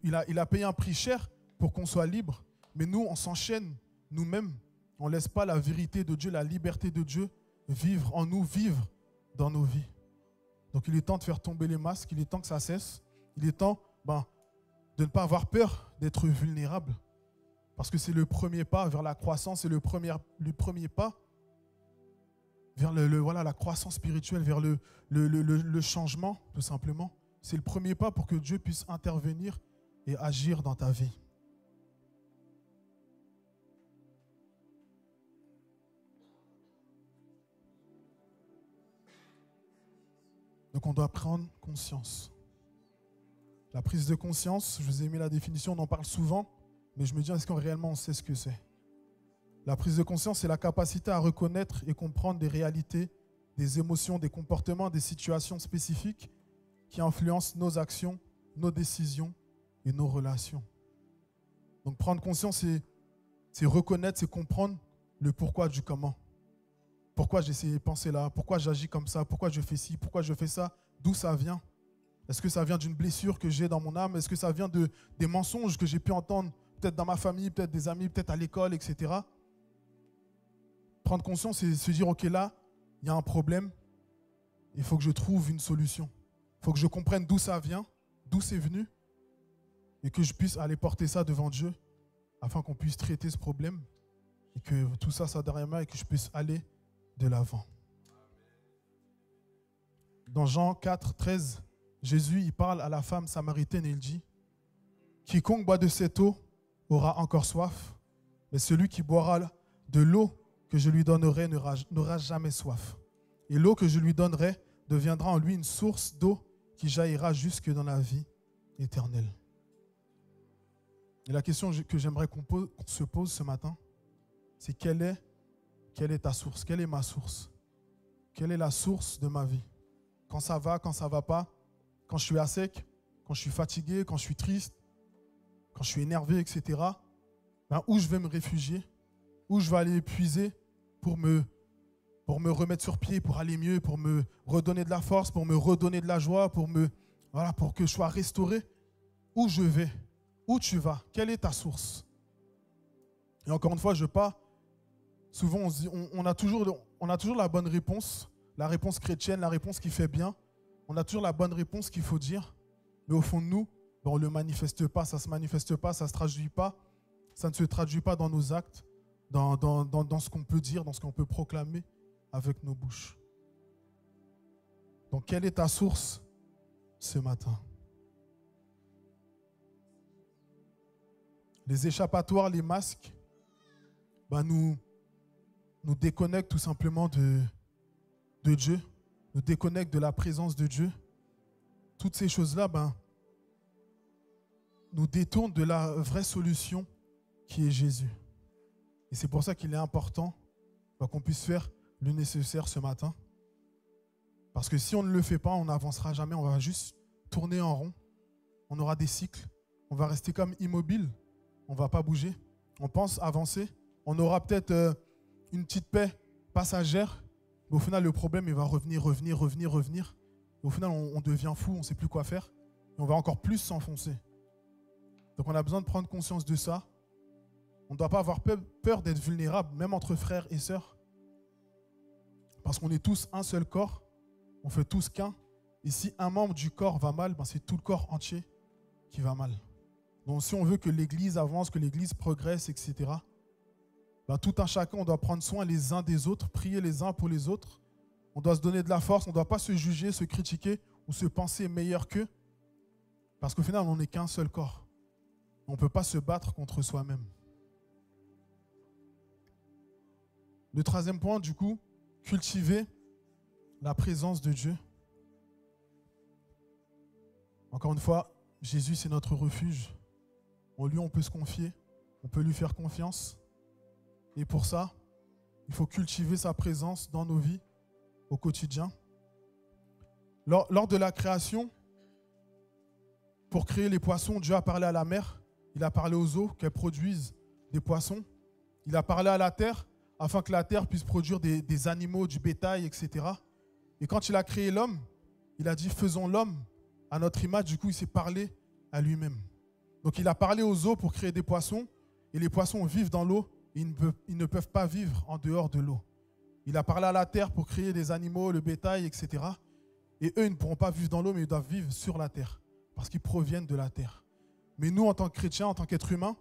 Il a payé un prix cher pour qu'on soit libre. Mais nous, on s'enchaîne nous-mêmes. On ne laisse pas la vérité de Dieu, la liberté de Dieu vivre en nous, vivre dans nos vies. Donc, il est temps de faire tomber les masques. Il est temps que ça cesse. Il est temps de ne pas avoir peur d'être vulnérable. Parce que c'est le premier pas vers la croissance, c'est le premier pas vers la croissance spirituelle, vers le changement, tout simplement. C'est le premier pas pour que Dieu puisse intervenir et agir dans ta vie. Donc on doit prendre conscience. La prise de conscience, je vous ai mis la définition, on en parle souvent, mais je me dis, est-ce qu'on réellement on sait ce que c'est? La prise de conscience, c'est la capacité à reconnaître et comprendre des réalités, des émotions, des comportements, des situations spécifiques qui influencent nos actions, nos décisions et nos relations. Donc prendre conscience, c'est reconnaître, c'est comprendre le pourquoi du comment. Pourquoi j'ai ces pensées-là? Pourquoi j'agis comme ça? Pourquoi je fais ci? Pourquoi je fais ça? D'où ça vient? Est-ce que ça vient d'une blessure que j'ai dans mon âme? Est-ce que ça vient des mensonges que j'ai pu entendre, peut-être dans ma famille, peut-être des amis, peut-être à l'école, etc. Prendre conscience, c'est se dire, ok, là, il y a un problème, il faut que je trouve une solution. Il faut que je comprenne d'où ça vient, d'où c'est venu, et que je puisse aller porter ça devant Dieu, afin qu'on puisse traiter ce problème, et que tout ça soit derrière moi, et que je puisse aller de l'avant. Dans Jean 4, 13, Jésus, il parle à la femme samaritaine et il dit, « Quiconque boit de cette eau aura encore soif, mais celui qui boira de l'eau que je lui donnerai n'aura jamais soif. Et l'eau que je lui donnerai deviendra en lui une source d'eau qui jaillira jusque dans la vie éternelle. » Et la question que j'aimerais qu'on se pose ce matin, c'est quelle est ta source? Quelle est ma source? Quelle est la source de ma vie? Quand ça va pas, quand je suis à sec, quand je suis fatigué, quand je suis triste, quand je suis énervé, etc. Où je vais me réfugier? Où je vais aller épuiser pour me remettre sur pied, pour aller mieux, pour me redonner de la force, pour me redonner de la joie, pour que je sois restauré? Où je vais? Où tu vas? Quelle est ta source? Et encore une fois, souvent on a toujours la bonne réponse, la réponse chrétienne, la réponse qui fait bien. On a toujours la bonne réponse qu'il faut dire, mais au fond de nous, on ne le manifeste pas, ça ne se manifeste pas, ça ne se traduit pas, ça ne se traduit pas dans nos actes, dans ce qu'on peut dire, dans ce qu'on peut proclamer avec nos bouches. Donc, quelle est ta source ce matin? Les échappatoires, les masques, nous déconnectent tout simplement de Dieu, nous déconnectent de la présence de Dieu. Toutes ces choses-là, nous détournent de la vraie solution qui est Jésus. Et c'est pour ça qu'il est important qu'on puisse faire le nécessaire ce matin. Parce que si on ne le fait pas, on n'avancera jamais, on va juste tourner en rond. On aura des cycles, on va rester comme immobile, on ne va pas bouger. On pense avancer, on aura peut-être une petite paix passagère, mais au final le problème il va revenir. Et au final on devient fou, on ne sait plus quoi faire, et on va encore plus s'enfoncer. Donc on a besoin de prendre conscience de ça. On ne doit pas avoir peur d'être vulnérable, même entre frères et sœurs. Parce qu'on est tous un seul corps, on fait tous qu'un. Et si un membre du corps va mal, c'est tout le corps entier qui va mal. Donc si on veut que l'Église avance, que l'Église progresse, etc., tout un chacun, on doit prendre soin les uns des autres, prier les uns pour les autres, On doit se donner de la force, on ne doit pas se juger, se critiquer ou se penser meilleur qu'eux. Parce qu'au final, on n'est qu'un seul corps. On ne peut pas se battre contre soi-même. Le troisième point, du coup, cultiver la présence de Dieu. Encore une fois, Jésus, c'est notre refuge. En lui, on peut se confier, on peut lui faire confiance. Et pour ça, il faut cultiver sa présence dans nos vies au quotidien. Lors de la création, pour créer les poissons, Dieu a parlé à la mer, il a parlé aux eaux qu'elles produisent des poissons. Il a parlé à la terre afin que la terre puisse produire des animaux, du bétail, etc. Et quand il a créé l'homme, il a dit « faisons l'homme à notre image ». Du coup, il s'est parlé à lui-même. Donc il a parlé aux eaux pour créer des poissons. Et les poissons vivent dans l'eau. Ils ne peuvent pas vivre en dehors de l'eau. Il a parlé à la terre pour créer des animaux, le bétail, etc. Et eux, ils ne pourront pas vivre dans l'eau, mais ils doivent vivre sur la terre. Parce qu'ils proviennent de la terre. Mais nous, en tant que chrétiens, en tant qu'êtres humains,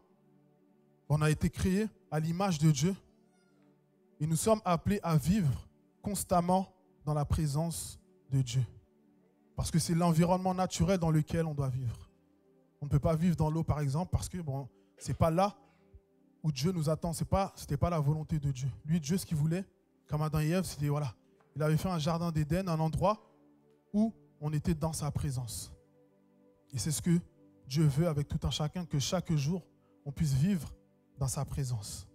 on a été créés à l'image de Dieu. Et nous sommes appelés à vivre constamment dans la présence de Dieu. Parce que c'est l'environnement naturel dans lequel on doit vivre. On ne peut pas vivre dans l'eau, par exemple, parce que ce n'est pas là où Dieu nous attend. Ce n'était pas la volonté de Dieu. Lui, Dieu, ce qu'il voulait, comme Adam et Ève, c'était, voilà, il avait fait un jardin d'Éden, un endroit où on était dans sa présence. Et c'est ce que Dieu veut avec tout un chacun, que chaque jour, on puisse vivre dans sa présence.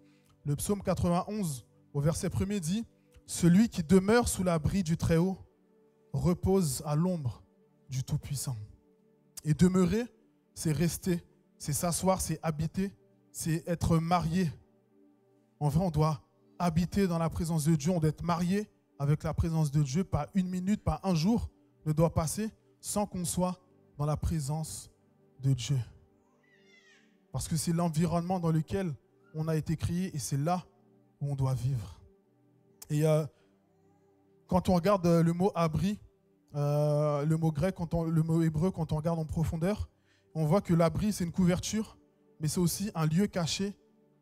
Le psaume 91, au verset 1er, dit « Celui qui demeure sous l'abri du Très-Haut repose à l'ombre du Tout-Puissant. » Et demeurer, c'est rester, c'est s'asseoir, c'est habiter, c'est être marié. En vrai, on doit habiter dans la présence de Dieu, on doit être marié avec la présence de Dieu. Pas une minute, pas un jour ne doit passer sans qu'on soit dans la présence de Dieu. Parce que c'est l'environnement dans lequel on a été créé et c'est là où on doit vivre. Et quand on regarde le mot abri, le mot grec, le mot hébreu, quand on regarde en profondeur, on voit que l'abri, c'est une couverture, mais c'est aussi un lieu caché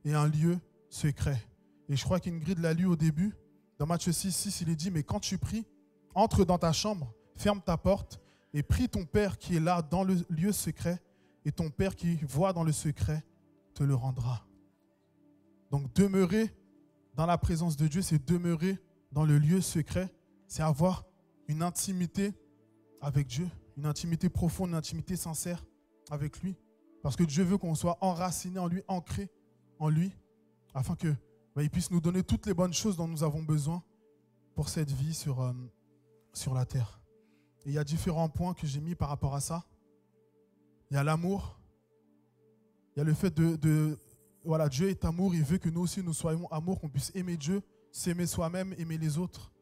et un lieu secret. Et je crois qu'Ingrid l'a lu au début. Dans Matthieu 6, il est dit, mais quand tu pries, entre dans ta chambre, ferme ta porte et prie ton Père qui est là dans le lieu secret, et ton Père qui voit dans le secret te le rendra. Donc demeurer dans la présence de Dieu, c'est demeurer dans le lieu secret, c'est avoir une intimité avec Dieu, une intimité profonde, une intimité sincère avec lui. Parce que Dieu veut qu'on soit enraciné en lui, ancré en lui, afin que il puisse nous donner toutes les bonnes choses dont nous avons besoin pour cette vie sur la terre. Et il y a différents points que j'ai mis par rapport à ça. Il y a l'amour. Il y a le fait voilà, Dieu est amour. Il veut que nous aussi nous soyons amour, qu'on puisse aimer Dieu, s'aimer soi-même, aimer les autres.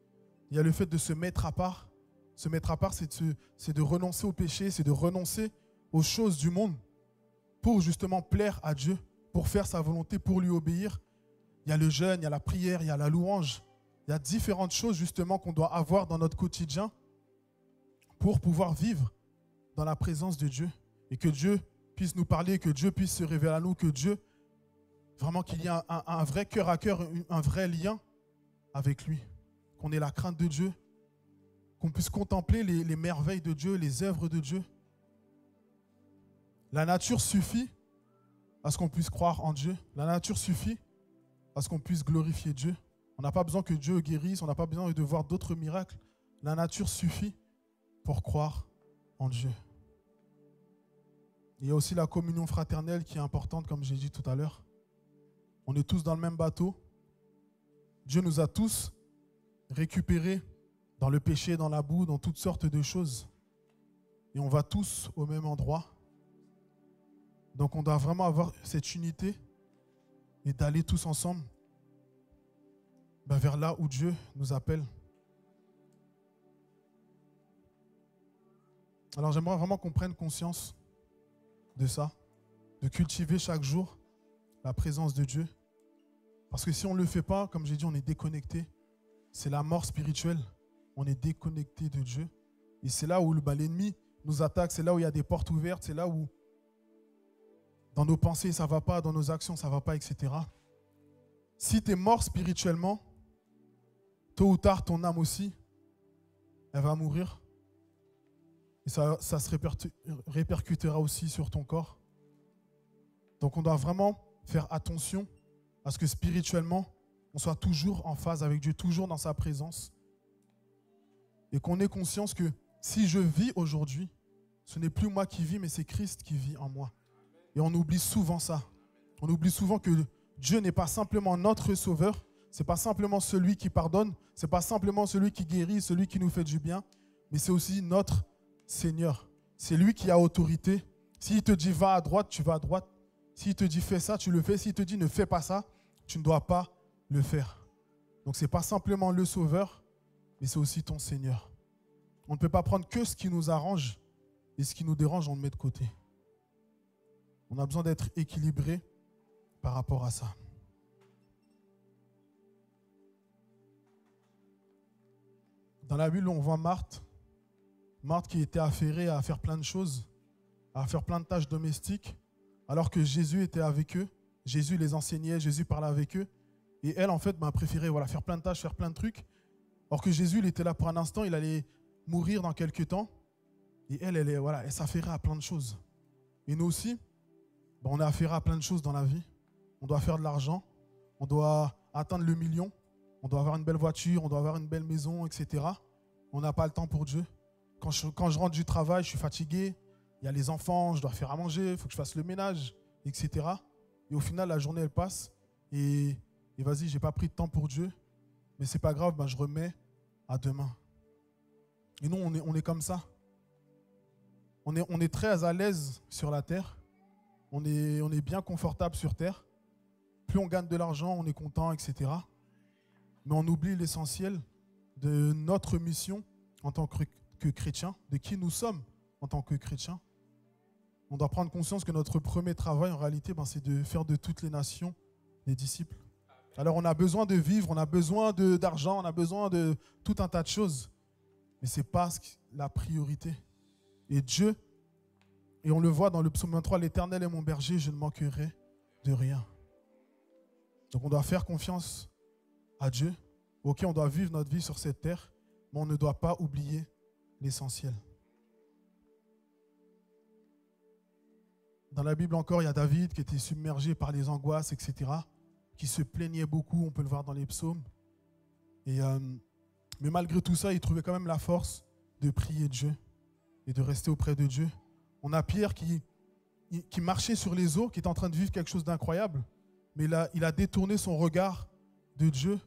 Il y a le fait de se mettre à part. Se mettre à part, c'est de renoncer au péché, c'est de renoncer aux choses du monde pour justement plaire à Dieu, pour faire sa volonté, pour lui obéir. Il y a le jeûne, il y a la prière, il y a la louange. Il y a différentes choses justement qu'on doit avoir dans notre quotidien pour pouvoir vivre dans la présence de Dieu. Et que Dieu puisse nous parler, que Dieu puisse se révéler à nous, que Dieu, vraiment qu'il y ait un vrai cœur à cœur, un vrai lien avec lui. Qu'on ait la crainte de Dieu, qu'on puisse contempler les merveilles de Dieu, les œuvres de Dieu. La nature suffit à ce qu'on puisse croire en Dieu. La nature suffit à ce qu'on puisse glorifier Dieu. On n'a pas besoin que Dieu guérisse, on n'a pas besoin de voir d'autres miracles. La nature suffit pour croire en Dieu. Il y a aussi la communion fraternelle qui est importante, comme j'ai dit tout à l'heure. On est tous dans le même bateau. Dieu nous a tous récupérés dans le péché, dans la boue, dans toutes sortes de choses. Et on va tous au même endroit. Donc on doit vraiment avoir cette unité et d'aller tous ensemble vers là où Dieu nous appelle. Alors j'aimerais vraiment qu'on prenne conscience de ça, de cultiver chaque jour la présence de Dieu. Parce que si on ne le fait pas, comme j'ai dit, on est déconnecté. C'est la mort spirituelle. On est déconnecté de Dieu. Et c'est là où l'ennemi nous attaque, c'est là où il y a des portes ouvertes, c'est là où dans nos pensées ça ne va pas, dans nos actions ça ne va pas, etc. Si tu es mort spirituellement, tôt ou tard ton âme aussi elle va mourir. Et ça se répercutera aussi sur ton corps. Donc on doit vraiment faire attention à ce que spirituellement, on soit toujours en phase avec Dieu, toujours dans sa présence. Et qu'on ait conscience que si je vis aujourd'hui, ce n'est plus moi qui vis, mais c'est Christ qui vit en moi. Et on oublie souvent ça. On oublie souvent que Dieu n'est pas simplement notre sauveur, ce n'est pas simplement celui qui pardonne, ce n'est pas simplement celui qui guérit, celui qui nous fait du bien, mais c'est aussi notre Seigneur. C'est lui qui a autorité. S'il te dit va à droite, tu vas à droite. S'il te dit fais ça, tu le fais. S'il te dit ne fais pas ça, tu ne dois pas le faire. Donc ce n'est pas simplement le sauveur, mais c'est aussi ton Seigneur. On ne peut pas prendre que ce qui nous arrange et ce qui nous dérange, on le met de côté. On a besoin d'être équilibré par rapport à ça. Dans la Bible, on voit Marthe qui était affairée à faire plein de choses, à faire plein de tâches domestiques, alors que Jésus était avec eux. Jésus les enseignait, Jésus parlait avec eux. Et elle, en fait, préférait faire plein de tâches, faire plein de trucs. Or que Jésus, il était là pour un instant, il allait mourir dans quelques temps. Et elle s'affairait à plein de choses. Et nous aussi, on est affairés à plein de choses dans la vie. On doit faire de l'argent, on doit atteindre le million, on doit avoir une belle voiture, on doit avoir une belle maison, etc. On n'a pas le temps pour Dieu. Quand je rentre du travail, je suis fatigué, il y a les enfants, je dois faire à manger, il faut que je fasse le ménage, etc. Et au final, la journée, elle passe et vas-y, j'ai pas pris de temps pour Dieu, mais c'est pas grave, je remets à demain. Et nous, on est comme ça. On est très à l'aise sur la terre, on est bien confortable sur terre. Plus on gagne de l'argent, on est content, etc. Mais on oublie l'essentiel de notre mission en tant que chrétien, de qui nous sommes en tant que chrétiens. On doit prendre conscience que notre premier travail, en réalité, c'est de faire de toutes les nations des disciples. Alors on a besoin de vivre, on a besoin d'argent, on a besoin de tout un tas de choses. Mais ce n'est pas la priorité. Et Dieu, et on le voit dans le psaume 23, l'Éternel est mon berger, je ne manquerai de rien. Donc on doit faire confiance à Dieu. Ok, on doit vivre notre vie sur cette terre, mais on ne doit pas oublier l'essentiel. Dans la Bible encore, il y a David qui était submergé par les angoisses, etc., qui se plaignait beaucoup, on peut le voir dans les psaumes. Mais malgré tout ça, il trouvait quand même la force de prier Dieu et de rester auprès de Dieu. On a Pierre qui marchait sur les eaux, qui est en train de vivre quelque chose d'incroyable, mais il a détourné son regard de Dieu.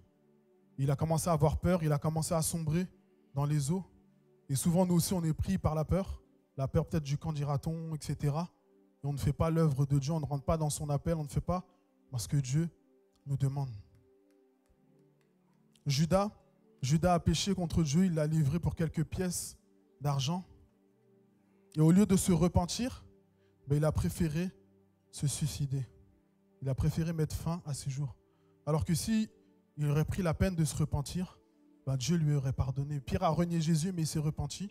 Il a commencé à avoir peur, il a commencé à sombrer dans les eaux. Et souvent, nous aussi, on est pris par la peur peut-être du qu'en dira-t-on, etc. Et on ne fait pas l'œuvre de Dieu, on ne rentre pas dans son appel, on ne fait pas parce que Dieu nous demande. Judas a péché contre Dieu, il l'a livré pour quelques pièces d'argent. Et au lieu de se repentir, il a préféré se suicider. Il a préféré mettre fin à ses jours. Alors que si il aurait pris la peine de se repentir, Dieu lui aurait pardonné. Pierre a renié Jésus, mais il s'est repenti.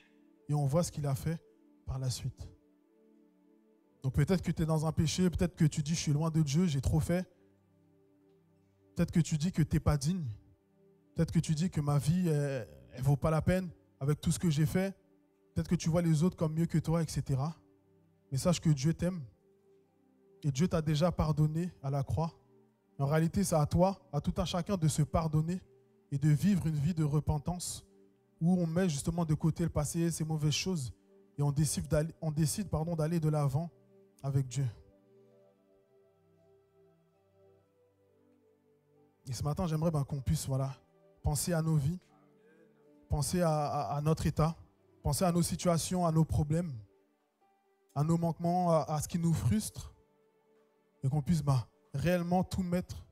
Et on voit ce qu'il a fait par la suite. Donc peut-être que tu es dans un péché, peut-être que tu dis je suis loin de Dieu, j'ai trop fait. Peut-être que tu dis que tu n'es pas digne. Peut-être que tu dis que ma vie, elle ne vaut pas la peine avec tout ce que j'ai fait. Peut-être que tu vois les autres comme mieux que toi, etc. Mais sache que Dieu t'aime. Et Dieu t'a déjà pardonné à la croix. En réalité, c'est à toi, à tout un chacun de se pardonner et de vivre une vie de repentance où on met justement de côté le passé, ces mauvaises choses, et on décide d'aller de l'avant avec Dieu. Et ce matin, j'aimerais qu'on puisse penser à nos vies, penser à notre état, penser à nos situations, à nos problèmes, à nos manquements, à ce qui nous frustre, et qu'on puisse réellement tout mettre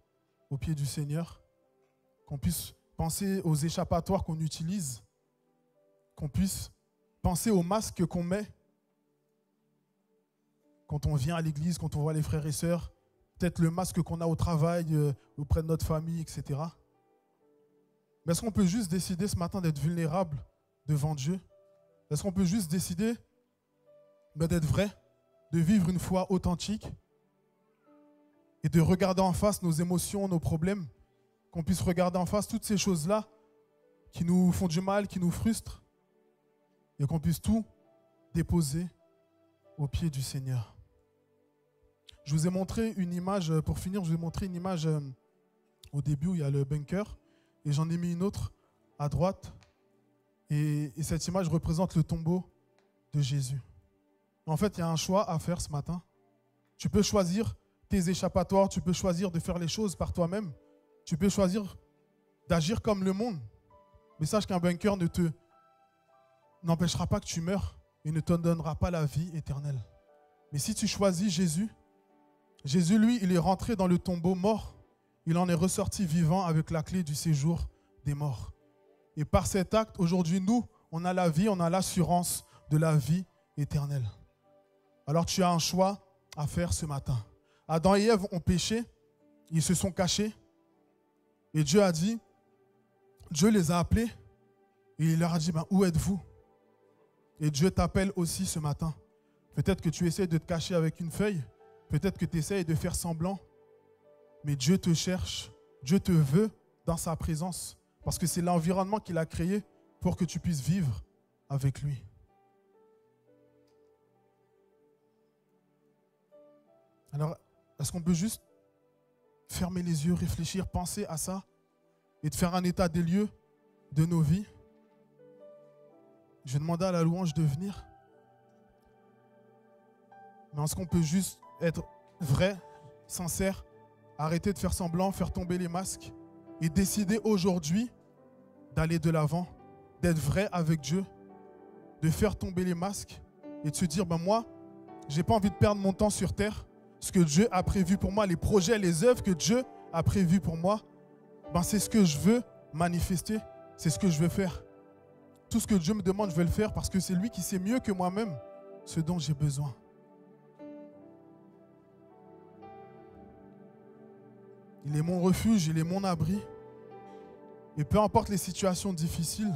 au pied du Seigneur, qu'on puisse penser aux échappatoires qu'on utilise, qu'on puisse penser aux masques qu'on met quand on vient à l'église, quand on voit les frères et sœurs, peut-être le masque qu'on a au travail, auprès de notre famille, etc. Mais est-ce qu'on peut juste décider ce matin d'être vulnérable devant Dieu? Est-ce qu'on peut juste décider d'être vrai, de vivre une foi authentique et de regarder en face nos émotions, nos problèmes, qu'on puisse regarder en face toutes ces choses-là qui nous font du mal, qui nous frustrent, et qu'on puisse tout déposer aux pieds du Seigneur. Je vous ai montré une image, pour finir, je vous ai montré une image au début où il y a le bunker et j'en ai mis une autre à droite et cette image représente le tombeau de Jésus. En fait, il y a un choix à faire ce matin. Tu peux choisir tes échappatoires, tu peux choisir de faire les choses par toi-même, tu peux choisir d'agir comme le monde. Mais sache qu'un bunker n'empêchera pas que tu meurs et ne te donnera pas la vie éternelle. Mais si tu choisis Jésus, Jésus, lui, il est rentré dans le tombeau mort. Il en est ressorti vivant avec la clé du séjour des morts. Et par cet acte, aujourd'hui, nous, on a la vie, on a l'assurance de la vie éternelle. Alors tu as un choix à faire ce matin. Adam et Ève ont péché, ils se sont cachés. Et Dieu a dit, Dieu les a appelés et il leur a dit, où êtes-vous? Et Dieu t'appelle aussi ce matin. Peut-être que tu essaies de te cacher avec une feuille, peut-être que tu essaies de faire semblant, mais Dieu te cherche, Dieu te veut dans sa présence, parce que c'est l'environnement qu'il a créé pour que tu puisses vivre avec lui. Alors, est-ce qu'on peut juste fermer les yeux, réfléchir, penser à ça et de faire un état des lieux de nos vies? Je vais demander à la louange de venir. Mais est-ce qu'on peut juste être vrai, sincère, arrêter de faire semblant, faire tomber les masques et décider aujourd'hui d'aller de l'avant, d'être vrai avec Dieu, de faire tomber les masques et de se dire, moi, je n'ai pas envie de perdre mon temps sur terre. Ce que Dieu a prévu pour moi, les projets, les œuvres que Dieu a prévues pour moi, c'est ce que je veux manifester, c'est ce que je veux faire. Tout ce que Dieu me demande, je vais le faire parce que c'est lui qui sait mieux que moi-même ce dont j'ai besoin. Il est mon refuge, il est mon abri. Et peu importe les situations difficiles,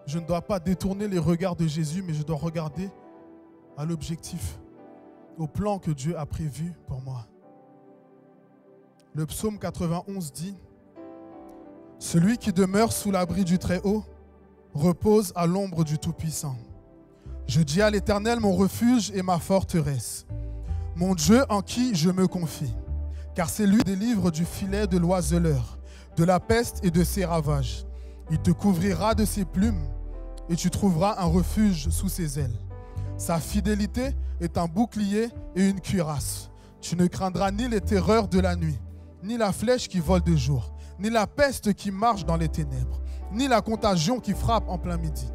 je ne dois pas détourner les regards de Jésus, mais je dois regarder à l'objectif, au plan que Dieu a prévu pour moi. Le psaume 91 dit, « Celui qui demeure sous l'abri du Très-Haut repose à l'ombre du Tout-Puissant. Je dis à l'Éternel mon refuge et ma forteresse, mon Dieu en qui je me confie. Car c'est lui qui délivre du filet de l'oiseleur, de la peste et de ses ravages. Il te couvrira de ses plumes et tu trouveras un refuge sous ses ailes. Sa fidélité est un bouclier et une cuirasse. Tu ne craindras ni les terreurs de la nuit, ni la flèche qui vole de jour, ni la peste qui marche dans les ténèbres, ni la contagion qui frappe en plein midi.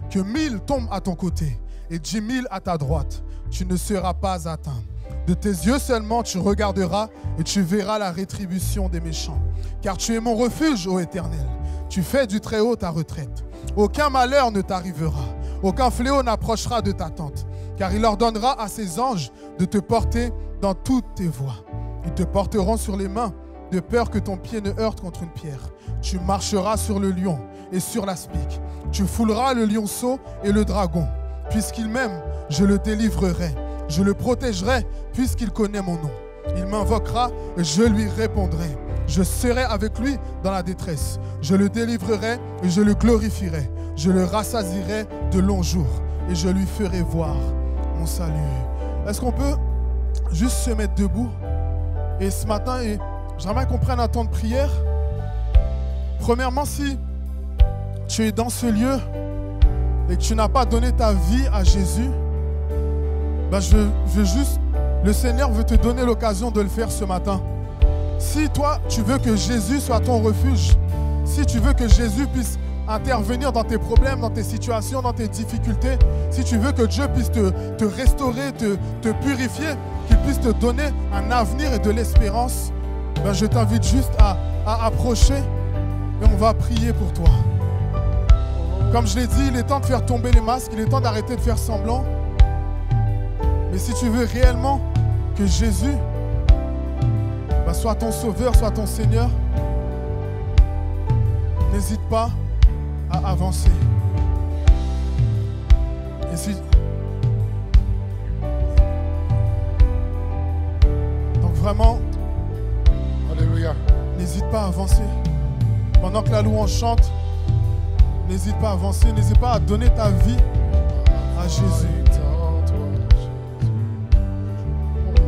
Que 1000 tombent à ton côté et 10 000 à ta droite, tu ne seras pas atteint. De tes yeux seulement tu regarderas et tu verras la rétribution des méchants. Car tu es mon refuge, ô Éternel. Tu fais du Très-Haut ta retraite. Aucun malheur ne t'arrivera. Aucun fléau n'approchera de ta tente. Car il ordonnera à ses anges de te porter dans toutes tes voies. Ils te porteront sur les mains, de peur que ton pied ne heurte contre une pierre. Tu marcheras sur le lion et sur l'aspic. Tu fouleras le lionceau et le dragon. Puisqu'il m'aime, je le délivrerai. Je le protégerai puisqu'il connaît mon nom. Il m'invoquera et je lui répondrai. Je serai avec lui dans la détresse. Je le délivrerai et je le glorifierai. Je le rassasierai de longs jours et je lui ferai voir mon salut. Est-ce qu'on peut juste se mettre debout? Et ce matin, j'aimerais qu'on prenne un temps de prière. Premièrement, si tu es dans ce lieu et que tu n'as pas donné ta vie à Jésus, le Seigneur veut te donner l'occasion de le faire ce matin. Si toi, tu veux que Jésus soit ton refuge, si tu veux que Jésus puisse intervenir dans tes problèmes, dans tes situations, dans tes difficultés, si tu veux que Dieu puisse te restaurer, te purifier, qu'il puisse te donner un avenir et de l'espérance, je t'invite juste à approcher et on va prier pour toi. Comme je l'ai dit, il est temps de faire tomber les masques, il est temps d'arrêter de faire semblant. Mais si tu veux réellement que Jésus soit ton sauveur, soit ton Seigneur, n'hésite pas à avancer. Et si... Donc vraiment, Alléluia. N'hésite pas à avancer. Pendant que la louange chante, N'hésite pas à avancer, n'hésite pas à donner ta vie à Jésus.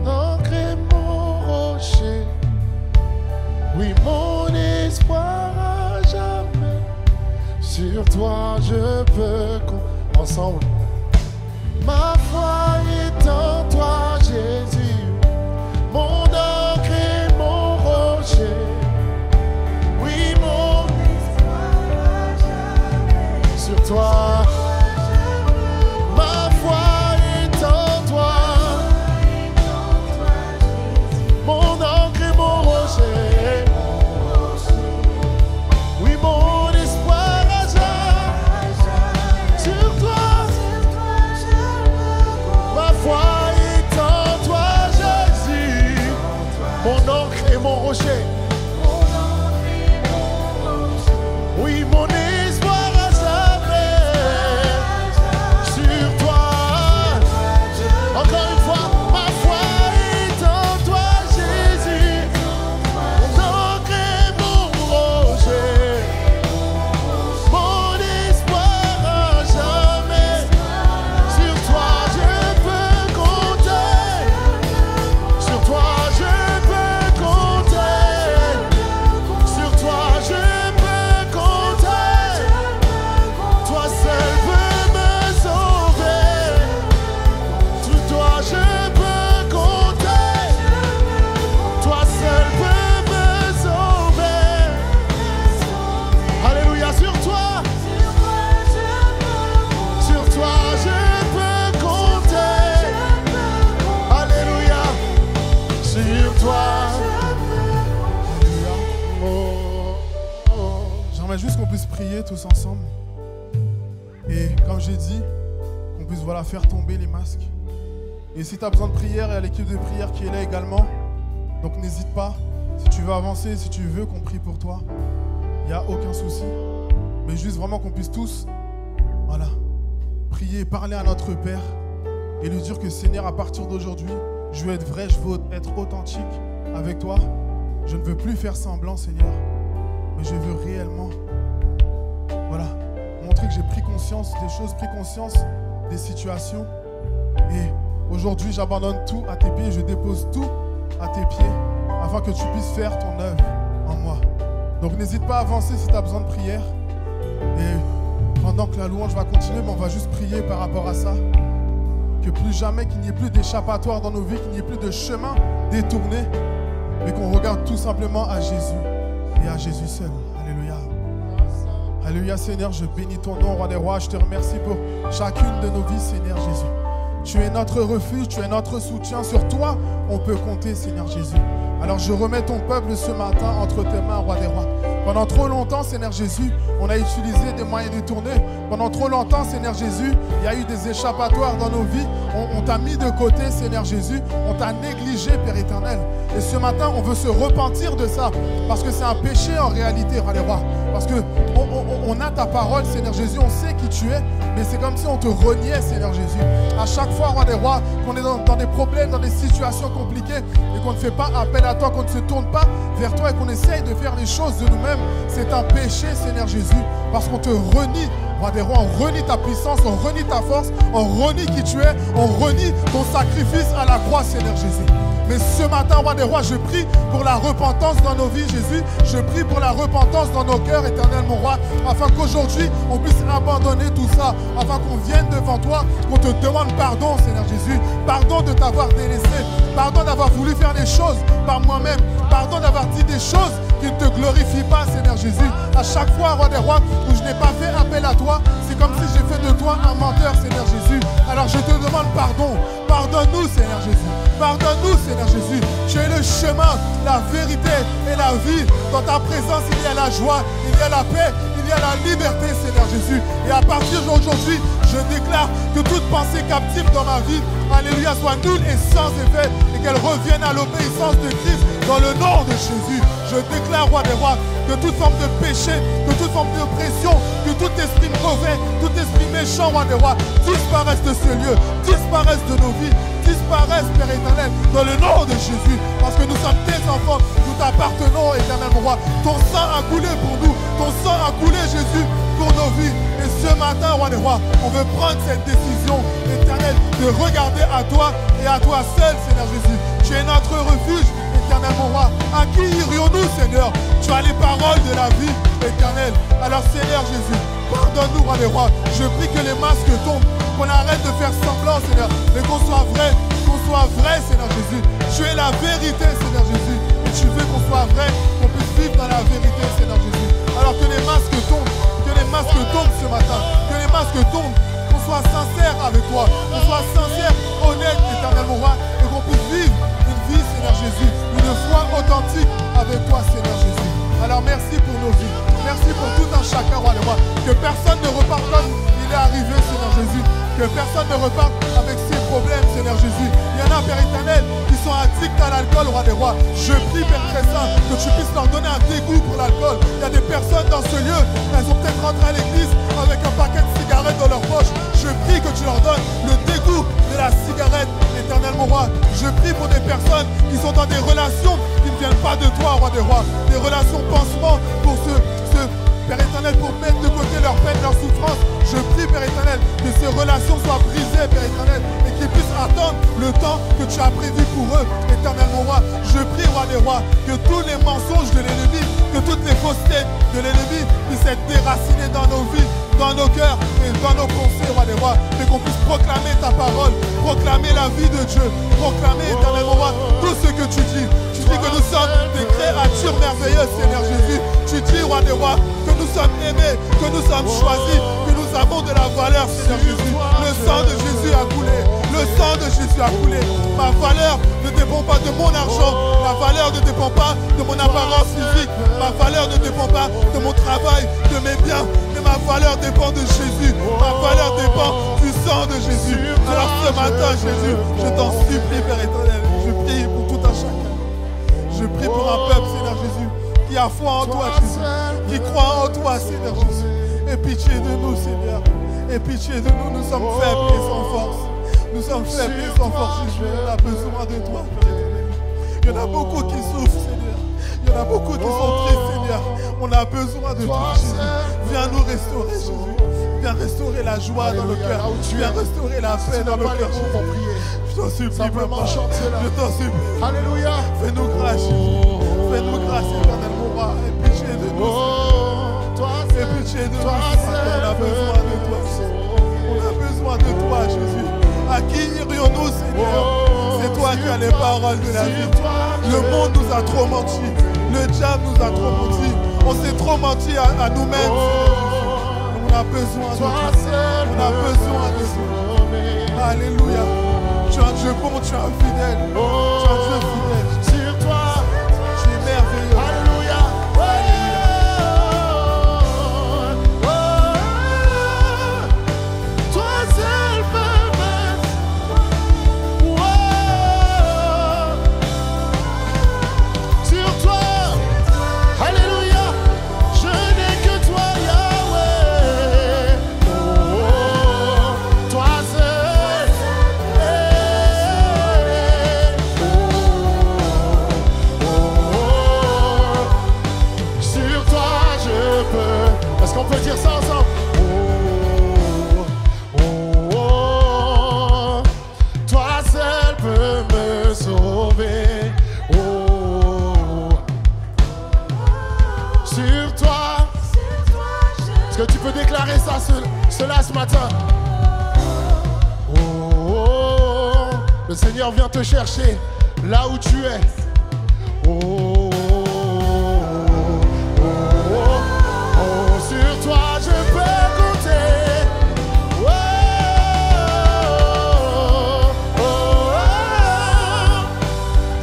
Mon ancre et mon rocher, oui, mon espoir à jamais. Sur toi je peux ensemble. Ma foi est en toi, Jésus. Mon ancre et mon rocher, oui, mon espoir à jamais. Sur toi, ma foi est en toi. Mon ancre et mon rocher, oui, mon espoir à jamais. Sur toi, ma foi est en toi, Jésus. Mon ancre et mon rocher, oui, mon espoir à jamais. Sur toi, encore une fois, ma foi est en toi, Jésus. Mon ancre et mon rocher, mon espoir à jamais. Sur toi je peux compter. Sur toi je peux compter. Sur toi je peux compter. Toi seul peux me sauver. Sur toi je peux compter. Toi seul peux me sauver. Alléluia, sur toi. Sur toi je peux compter. Alléluia, sur toi. Oh, oh. J'aimerais juste qu'on puisse prier tous ensemble. Et comme j'ai dit, qu'on puisse voilà, faire tomber les masques. Et si tu as besoin de prière, il y a l'équipe de prière qui est là également. Donc n'hésite pas. Si tu veux avancer, si tu veux qu'on prie pour toi, il n'y a aucun souci. Mais juste vraiment qu'on puisse tous, voilà, prier, parler à notre Père et lui dire que Seigneur, à partir d'aujourd'hui, je veux être vrai, je veux être authentique avec toi. Je ne veux plus faire semblant, Seigneur, mais je veux réellement, voilà, montrer que j'ai pris conscience des choses, pris conscience des situations. Et aujourd'hui, j'abandonne tout à tes pieds, je dépose tout à tes pieds afin que tu puisses faire ton œuvre en moi. Donc n'hésite pas à avancer si tu as besoin de prière. Et pendant que la louange va continuer, on va juste prier par rapport à ça. Que plus jamais, qu'il n'y ait plus d'échappatoire dans nos vies, qu'il n'y ait plus de chemin détourné, mais qu'on regarde tout simplement à Jésus et à Jésus seul. Alléluia. Alléluia, Seigneur, je bénis ton nom, Roi des rois. Je te remercie pour chacune de nos vies, Seigneur Jésus. Tu es notre refuge, tu es notre soutien. Sur toi, on peut compter, Seigneur Jésus. Alors je remets ton peuple ce matin entre tes mains, Roi des rois. Pendant trop longtemps, Seigneur Jésus, on a utilisé des moyens détournés. Pendant trop longtemps, Seigneur Jésus, il y a eu des échappatoires dans nos vies. On t'a mis de côté, Seigneur Jésus. On t'a négligé, Père éternel. Et ce matin, on veut se repentir de ça. Parce que c'est un péché en réalité, Roi des rois. Parce qu'on a ta parole, Seigneur Jésus. On sait qui tu es. Mais c'est comme si on te reniait, Seigneur Jésus. À chaque fois, Roi des rois, qu'on est dans des problèmes, dans des situations compliquées, et qu'on ne fait pas appel à toi, qu'on ne se tourne pas vers toi et qu'on essaye de faire les choses de nous-mêmes, c'est un péché, Seigneur Jésus, parce qu'on te renie, Roi des rois, on renie ta puissance, on renie ta force, on renie qui tu es, on renie ton sacrifice à la croix, Seigneur Jésus. Mais ce matin, Roi des rois, je prie pour la repentance dans nos vies, Jésus. Je prie pour la repentance dans nos cœurs, éternel mon roi, afin qu'aujourd'hui, on puisse abandonner tout ça, afin qu'on vienne devant toi, qu'on te demande pardon, Seigneur Jésus. Pardon de t'avoir délaissé, pardon d'avoir voulu faire des choses par moi-même, pardon d'avoir dit des choses qui ne te glorifient pas, Seigneur Jésus. À chaque fois, Roi des rois, où je n'ai pas fait appel à toi, c'est comme si j'ai fait de toi un menteur, Seigneur Jésus. Alors je te demande pardon. Pardonne-nous, Seigneur Jésus. Pardonne-nous, Seigneur Jésus. Tu es le chemin, la vérité et la vie. Dans ta présence, il y a la joie, il y a la paix, il y a la liberté, Seigneur Jésus. Et à partir d'aujourd'hui, je déclare que toute pensée captive dans ma vie, alléluia, soit nulle et sans effet, et qu'elle revienne à l'obéissance de Christ dans le nom de Jésus. Je déclare, Roi des rois, que toute forme de péché, que toute forme d'oppression, que tout esprit mauvais, tout esprit méchant, Roi des rois, disparaisse de ce lieu, disparaisse de nos vies, disparaisse, Père éternel, dans le nom de Jésus. Parce que nous sommes tes enfants, nous t'appartenons, éternel mon roi. Ton sang a coulé pour nous, ton sang a coulé, Jésus, pour nos vies. matin, roi des rois, on veut prendre cette décision éternelle de regarder à toi et à toi seul, Seigneur Jésus. Tu es notre refuge, éternel mon roi. À qui irions-nous, Seigneur? Tu as les paroles de la vie éternelle. Alors, Seigneur Jésus, pardonne-nous, roi des rois. Je prie que les masques tombent, qu'on arrête de faire semblant, Seigneur, mais qu'on soit vrai, Seigneur Jésus. Tu es la vérité, Seigneur Jésus. Et tu veux qu'on soit vrai, qu'on puisse vivre dans la vérité, Seigneur Jésus. Alors que les masques tombent ce matin, que les masques tombent, qu'on soit sincère avec toi, qu'on soit sincère, honnête, éternel mon roi, et qu'on puisse vivre une vie, Seigneur Jésus, une foi authentique avec toi, Seigneur Jésus. Alors merci pour nos vies, merci pour tout un chacun, roi des rois. Que personne ne reparte comme il est arrivé, Seigneur Jésus. Que personne ne reparte avec ses problèmes, Seigneur Jésus. Il y en a, Père éternel, qui sont addicts à l'alcool, roi des rois. Je prie, Père très saint, que tu puisses leur donner un dégoût pour l'alcool. Il y a des personnes dans ce lieu, elles sont peut-être rentrées à l'église avec un paquet de cigarettes dans leur poche. Je prie que tu leur donnes le dégoût de la cigarette, éternel mon roi. Je prie pour des personnes qui sont dans des relations qui ne viennent pas de toi, roi des rois. Des relations pansement pour Père éternel, pour mettre de côté leur peine, leur souffrance. Je prie, Père éternel, que ces relations soient brisées, Père éternel, et qu'ils puissent attendre le temps que tu as prévu pour eux, éternel mon roi. Je prie, roi des rois, que tous les mensonges de l'ennemi, que toutes les faussetés de l'ennemi puissent être déracinées dans nos vies, dans nos cœurs et dans nos pensées, roi des rois, et qu'on puisse proclamer ta parole, proclamer la vie de Dieu, proclamer, éternel mon roi, tout ce que tu dis. Tu dis que nous sommes des créatures merveilleuses, Seigneur Jésus. Tu dis, roi des rois, que nous sommes aimés, que nous sommes choisis, que nous avons de la valeur, Seigneur Jésus. Le sang de Jésus a coulé. Le sang de Jésus a coulé. Ma valeur ne dépend pas de mon argent. Ma valeur ne dépend pas de mon apparence physique. Ma valeur ne dépend pas de mon travail, de mes biens. Mais ma valeur dépend de Jésus. Ma valeur dépend du sang de Jésus. Alors ce matin, Jésus, je t'en supplie, Père éternel. Je prie pour tout un chacun. Je prie pour un peuple, Seigneur Jésus, qui a foi en toi, Jésus, qui croit en toi, Seigneur Jésus. Aie pitié de nous, Seigneur. Aie pitié de nous, nous sommes faibles et sans force. Nous sommes faibles et sans force, Jésus. On a besoin de toi, Père éternel. Il y en a beaucoup qui souffrent, Seigneur. Il y en a beaucoup qui sont tristes, Seigneur. On a besoin de toi, Jésus. Viens nous restaurer, Jésus. Viens restaurer la joie dans nos cœurs. Viens restaurer la paix dans nos cœurs. Je t'en supplie, Simplement Papa. chanter là. Je t'en supplie. Alléluia. Fais-nous grâce, Jésus. Fais-nous grâce, éternel mon roi. Aie pitié de nous. Aie pitié de nous. On a besoin de toi. On a besoin de toi, Jésus. À qui irions-nous, Seigneur? C'est toi qui as les paroles de la vie. Le monde nous a trop menti. Le diable nous a trop menti. On s'est trop menti à nous-mêmes. On a besoin de toi. On a besoin de toi. Alléluia. Tu es un Dieu bon, tu es un fidèle. Tu es un Dieu fidèle. Sur toi. Tu es merveilleux. Alléluia. Toi seul peux me... Sur toi. Alléluia. Je n'ai que toi, Yahweh. Toi seul. Sur toi je peux. Est-ce qu'on peut dire ça ensemble? Toi seul peux me sauver. Sur toi. Est-ce que tu peux déclarer ça, cela ce matin? Le Seigneur vient te chercher là où tu es. Sur toi je peux compter.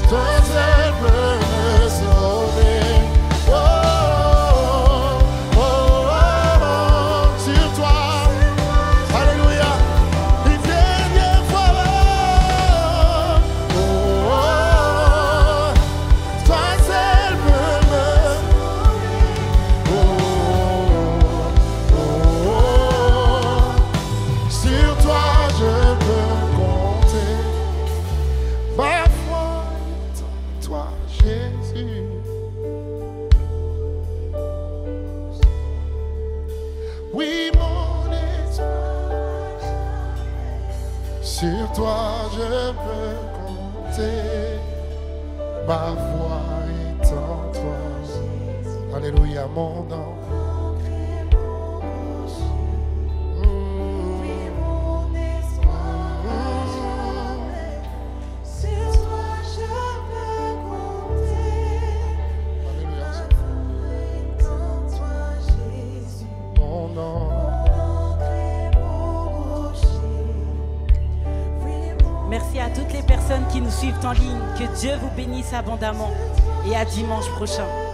Toi seul peux me sauver. Sur toi. Alléluia. Une dernière fois. Toi seul peux me... Sur toi je peux compter. Ma foi est en toi, Jésus. Oui, mon Sur toi je peux compter, ma foi est en toi. Alléluia, mon nom. Merci à toutes les personnes qui nous suivent en ligne. Que Dieu vous bénisse abondamment et à dimanche prochain.